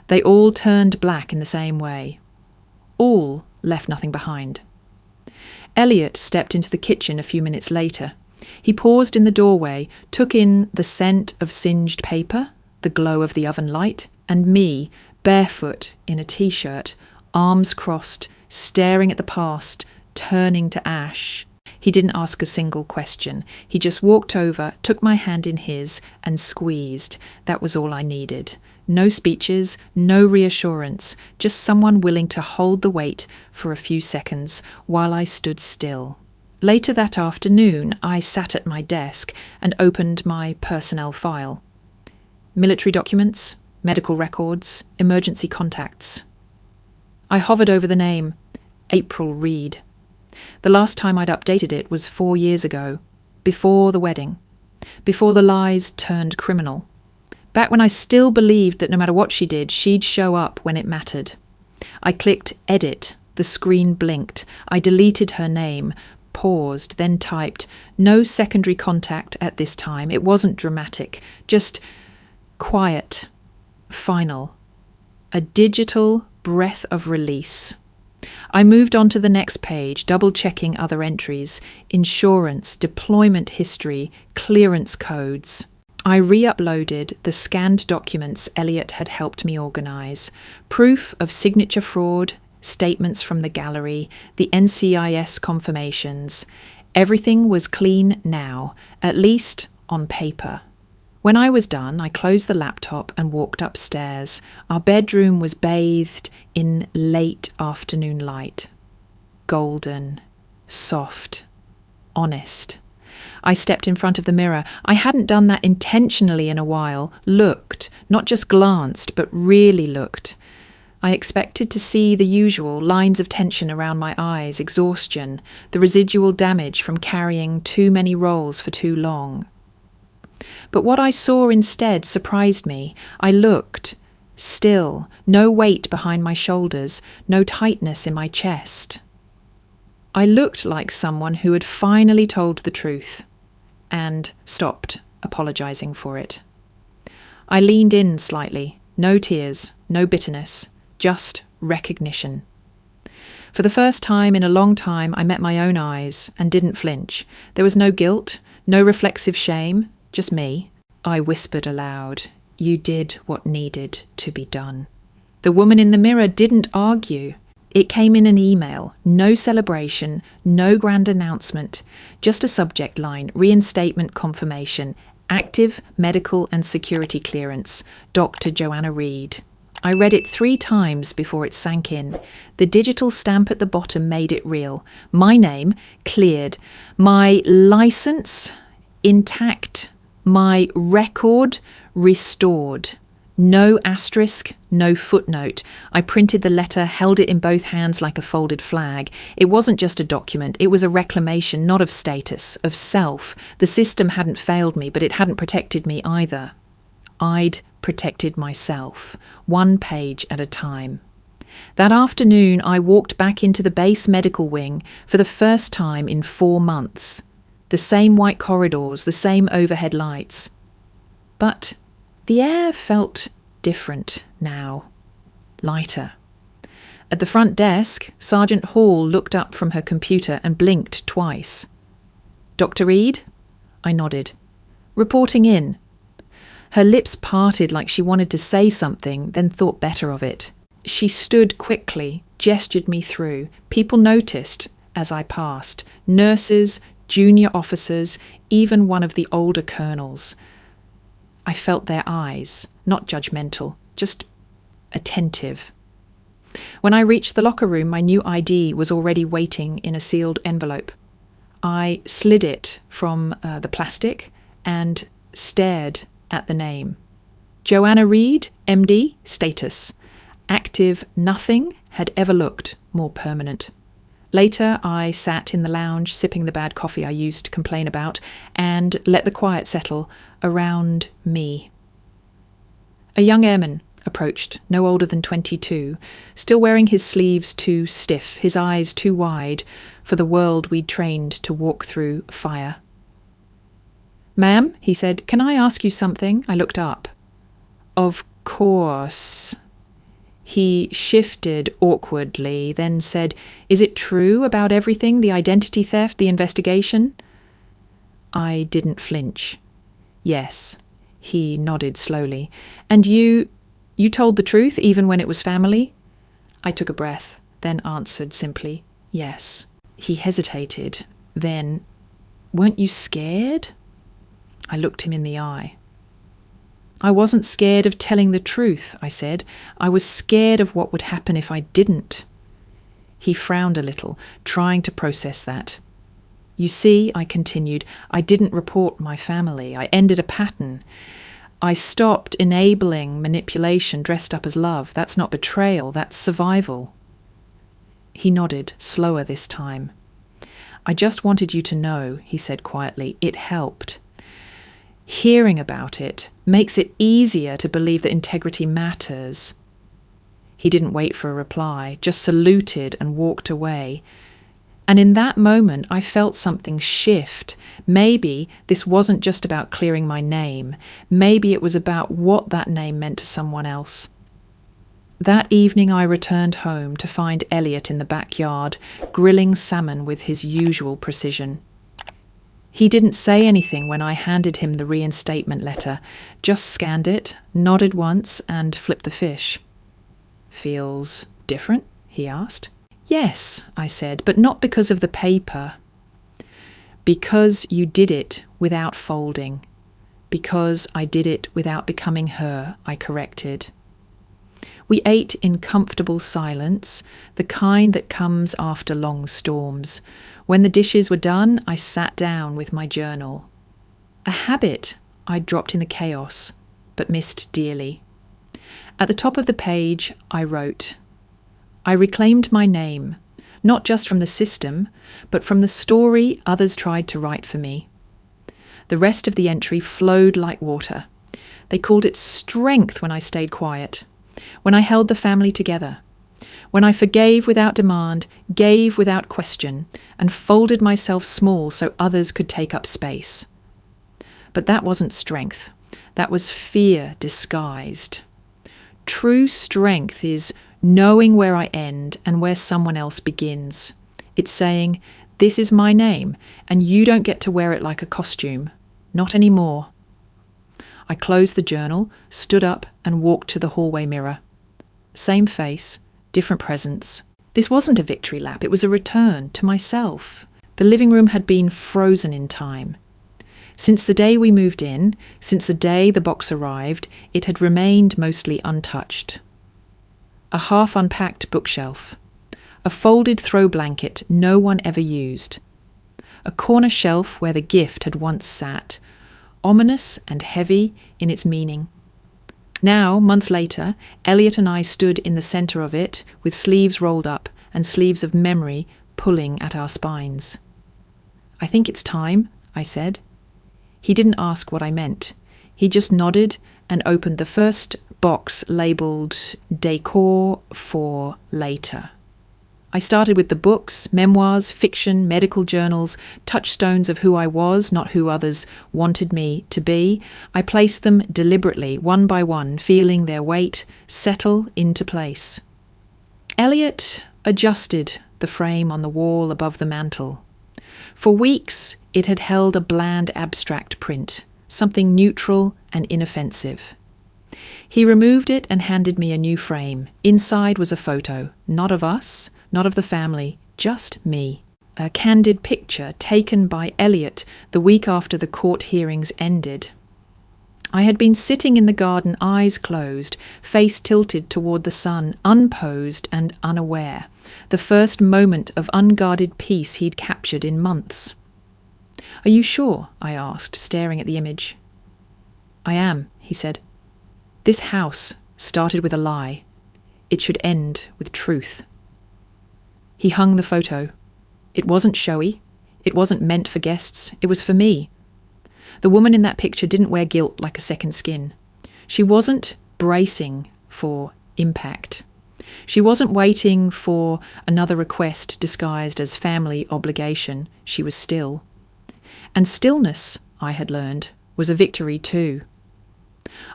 They all turned black in the same way. All left nothing behind. Elliot stepped into the kitchen a few minutes later. He paused in the doorway, took in the scent of singed paper, the glow of the oven light, and me, barefoot in a t-shirt, arms crossed, staring at the past, turning to ash. He didn't ask a single question. He just walked over, took my hand in his, and squeezed. That was all I needed. No speeches, no reassurance, just someone willing to hold the weight for a few seconds while I stood still. Later that afternoon, I sat at my desk and opened my personnel file. Military documents, medical records, emergency contacts. I hovered over the name, April Reed. The last time I'd updated it was 4 years ago, before the wedding, before the lies turned criminal. Back when I still believed that no matter what she did, she'd show up when it mattered. I clicked edit, the screen blinked. I deleted her name, paused, then typed, no secondary contact at this time. It wasn't dramatic, just quiet, final. A digital breath of release. I moved on to the next page, double-checking other entries, insurance, deployment history, clearance codes. I re-uploaded the scanned documents Elliot had helped me organise, proof of signature fraud, statements from the gallery, the NCIS confirmations. Everything was clean now, at least on paper. When I was done, I closed the laptop and walked upstairs. Our bedroom was bathed in late afternoon light. Golden, soft, honest. I stepped in front of the mirror. I hadn't done that intentionally in a while. Looked, not just glanced, but really looked. I expected to see the usual lines of tension around my eyes, exhaustion, the residual damage from carrying too many roles for too long. But what I saw instead surprised me. I looked, still, no weight behind my shoulders, no tightness in my chest. I looked like someone who had finally told the truth and stopped apologizing for it. I leaned in slightly, no tears, no bitterness, just recognition. For the first time in a long time, I met my own eyes and didn't flinch. There was no guilt, no reflexive shame, just me. I whispered aloud, "You did what needed to be done." The woman in the mirror didn't argue. It came in an email, no celebration, no grand announcement, just a subject line, reinstatement confirmation, active medical and security clearance, Dr. Joanna Reed. I read it 3 times before it sank in. The digital stamp at the bottom made it real. My name, cleared. My license, intact. My record, restored. No asterisk, no footnote. I printed the letter, held it in both hands like a folded flag. It wasn't just a document, it was a reclamation, not of status, of self. The system hadn't failed me, but it hadn't protected me either. I'd protected myself, 1 page at a time. That afternoon, I walked back into the base medical wing for the first time in 4 months. The same white corridors, the same overhead lights. But the air felt different now, lighter. At the front desk, Sergeant Hall looked up from her computer and blinked twice. "Dr. Reed?" I nodded. "Reporting in." Her lips parted like she wanted to say something, then thought better of it. She stood quickly, gestured me through. People noticed as I passed. Nurses, junior officers, even one of the older colonels. I felt their eyes, not judgmental, just attentive. When I reached the locker room, my new ID was already waiting in a sealed envelope. I slid it from the plastic and stared at the name. Joanna Reed, MD, status. Active, nothing had ever looked more permanent. Later, I sat in the lounge, sipping the bad coffee I used to complain about, and let the quiet settle around me. A young airman approached, no older than 22, still wearing his sleeves too stiff, his eyes too wide for the world we'd trained to walk through fire. "Ma'am," he said, "can I ask you something?" I looked up. "Of course." He shifted awkwardly, then said, "Is it true about everything, the identity theft, the investigation?" I didn't flinch. "Yes." He nodded slowly. "And you told the truth even when it was family?" I took a breath, then answered simply, "Yes." He hesitated. Then, "Weren't you scared?" I looked him in the eye. "I wasn't scared of telling the truth," I said. "I was scared of what would happen if I didn't." He frowned a little, trying to process that. "You see," I continued, "I didn't report my family. I ended a pattern. I stopped enabling manipulation dressed up as love. That's not betrayal, that's survival." He nodded, slower this time. "I just wanted you to know," he said quietly, "it helped. Hearing about it makes it easier to believe that integrity matters." He didn't wait for a reply, just saluted and walked away. And in that moment, I felt something shift. Maybe this wasn't just about clearing my name. Maybe it was about what that name meant to someone else. That evening, I returned home to find Elliot in the backyard, grilling salmon with his usual precision. He didn't say anything when I handed him the reinstatement letter, just scanned it, nodded once, and flipped the fish. "Feels different?" he asked. "Yes," I said, "but not because of the paper. Because you did it without folding. Because I did it without becoming her," I corrected. We ate in comfortable silence, the kind that comes after long storms. When the dishes were done, I sat down with my journal. A habit I'd dropped in the chaos, but missed dearly. At the top of the page, I wrote, "I reclaimed my name, not just from the system, but from the story others tried to write for me." The rest of the entry flowed like water. They called it strength when I stayed quiet, when I held the family together, when I forgave without demand, gave without question, and folded myself small so others could take up space. But that wasn't strength. That was fear disguised. True strength is knowing where I end and where someone else begins. It's saying, "This is my name, and you don't get to wear it like a costume. Not anymore." I closed the journal, stood up, and walked to the hallway mirror. Same face, different presence. This wasn't a victory lap, it was a return to myself. The living room had been frozen in time. Since the day we moved in, since the day the box arrived, it had remained mostly untouched. A half-unpacked bookshelf. A folded throw blanket no one ever used. A corner shelf where the gift had once sat, ominous and heavy in its meaning. Now, months later, Elliot and I stood in the centre of it, with sleeves rolled up and sleeves of memory pulling at our spines. "I think it's time," I said. He didn't ask what I meant. He just nodded and opened the first box labelled "Decor for Later." I started with the books, memoirs, fiction, medical journals, touchstones of who I was, not who others wanted me to be. I placed them deliberately, one by one, feeling their weight settle into place. Elliot adjusted the frame on the wall above the mantel. For weeks, it had held a bland abstract print, something neutral and inoffensive. He removed it and handed me a new frame. Inside was a photo, not of us, not of the family, just me. A candid picture taken by Elliot the week after the court hearings ended. I had been sitting in the garden, eyes closed, face tilted toward the sun, unposed and unaware, the first moment of unguarded peace he'd captured in months. "Are you sure?" I asked, staring at the image. "I am," he said. "This house started with a lie. It should end with truth." He hung the photo. It wasn't showy. It wasn't meant for guests. It was for me. The woman in that picture didn't wear guilt like a second skin. She wasn't bracing for impact. She wasn't waiting for another request disguised as family obligation. She was still. And stillness, I had learned, was a victory too.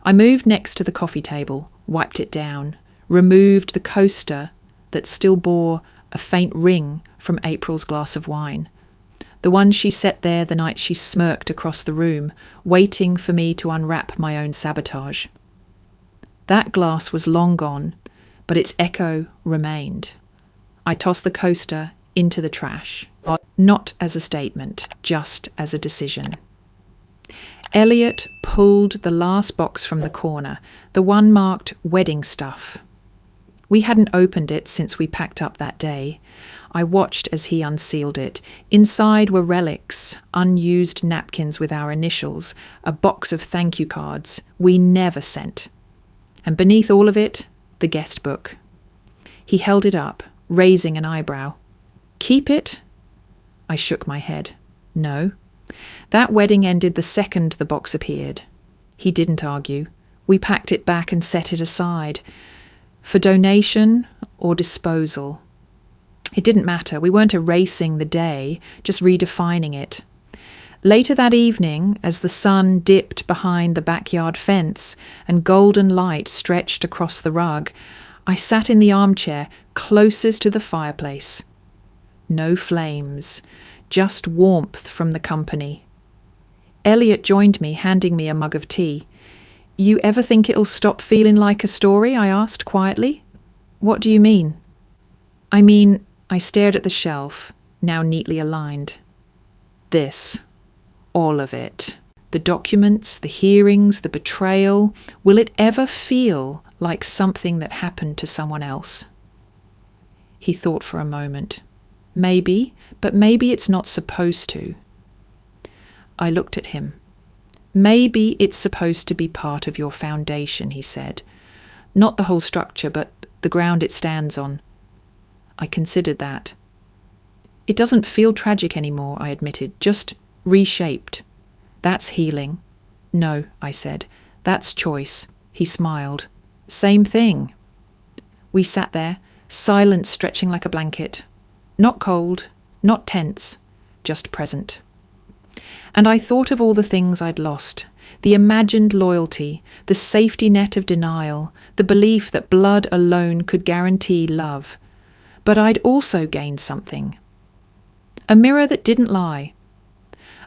I moved next to the coffee table, wiped it down, removed the coaster that still bore a faint ring from April's glass of wine, the one she set there the night she smirked across the room, waiting for me to unwrap my own sabotage. That glass was long gone, but its echo remained. I tossed the coaster into the trash, not as a statement, just as a decision. Elliot pulled the last box from the corner, the one marked wedding stuff. We hadn't opened it since we packed up that day. I watched as he unsealed it. Inside were relics, unused napkins with our initials, a box of thank you cards we never sent. And beneath all of it, the guest book. He held it up, raising an eyebrow. "Keep it?" I shook my head. "No." That wedding ended the second the box appeared. He didn't argue. We packed it back and set it aside. For donation or disposal. It didn't matter. We weren't erasing the day, just redefining it. Later that evening, as the sun dipped behind the backyard fence and golden light stretched across the rug, I sat in the armchair closest to the fireplace. No flames, just warmth from the company. Elliot joined me, handing me a mug of tea. "You ever think it'll stop feeling like a story?" I asked quietly. "What do you mean?" "I mean," I stared at the shelf, now neatly aligned. "This. All of it. The documents, the hearings, the betrayal. Will it ever feel like something that happened to someone else?" He thought for a moment. "Maybe, but maybe it's not supposed to." I looked at him. "Maybe it's supposed to be part of your foundation," he said. Not the whole structure, but the ground it stands on. I considered that. It doesn't feel tragic anymore, I admitted, just reshaped. That's healing. No, I said. That's choice. He smiled. Same thing. We sat there, silence stretching like a blanket. Not cold, not tense, just present. And I thought of all the things I'd lost. The imagined loyalty, the safety net of denial, the belief that blood alone could guarantee love. But I'd also gained something. A mirror that didn't lie.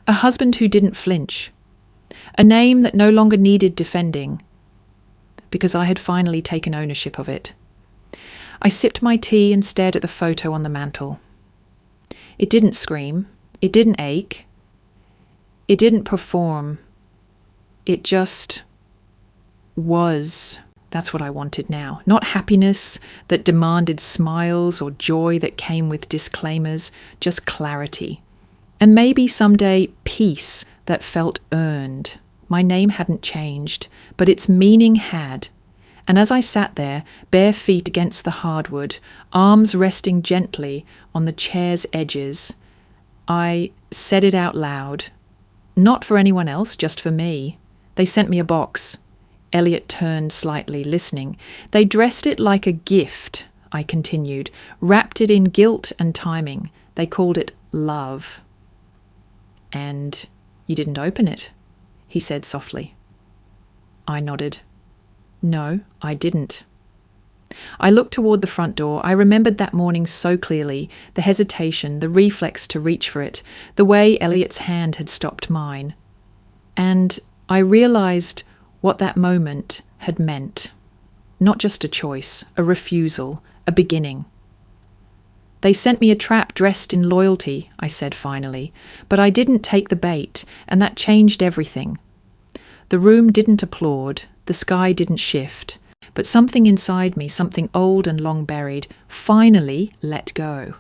A husband who didn't flinch. A name that no longer needed defending. Because I had finally taken ownership of it. I sipped my tea and stared at the photo on the mantel. It didn't scream. It didn't ache. It didn't perform. It just was. That's what I wanted now. Not happiness that demanded smiles or joy that came with disclaimers, just clarity. And maybe someday peace that felt earned. My name hadn't changed, but its meaning had. And as I sat there, bare feet against the hardwood, arms resting gently on the chair's edges, I said it out loud. Not for anyone else, just for me. They sent me a box. Elliot turned slightly, listening. They dressed it like a gift, I continued, wrapped it in guilt and timing. They called it love. And you didn't open it, he said softly. I nodded. No, I didn't. I looked toward the front door. I remembered that morning so clearly, the hesitation, the reflex to reach for it, the way Elliot's hand had stopped mine. And I realized what that moment had meant. Not just a choice, a refusal, a beginning. They sent me a trap dressed in loyalty, I said finally, but I didn't take the bait, and that changed everything. The room didn't applaud, the sky didn't shift, but something inside me, something old and long buried, finally let go.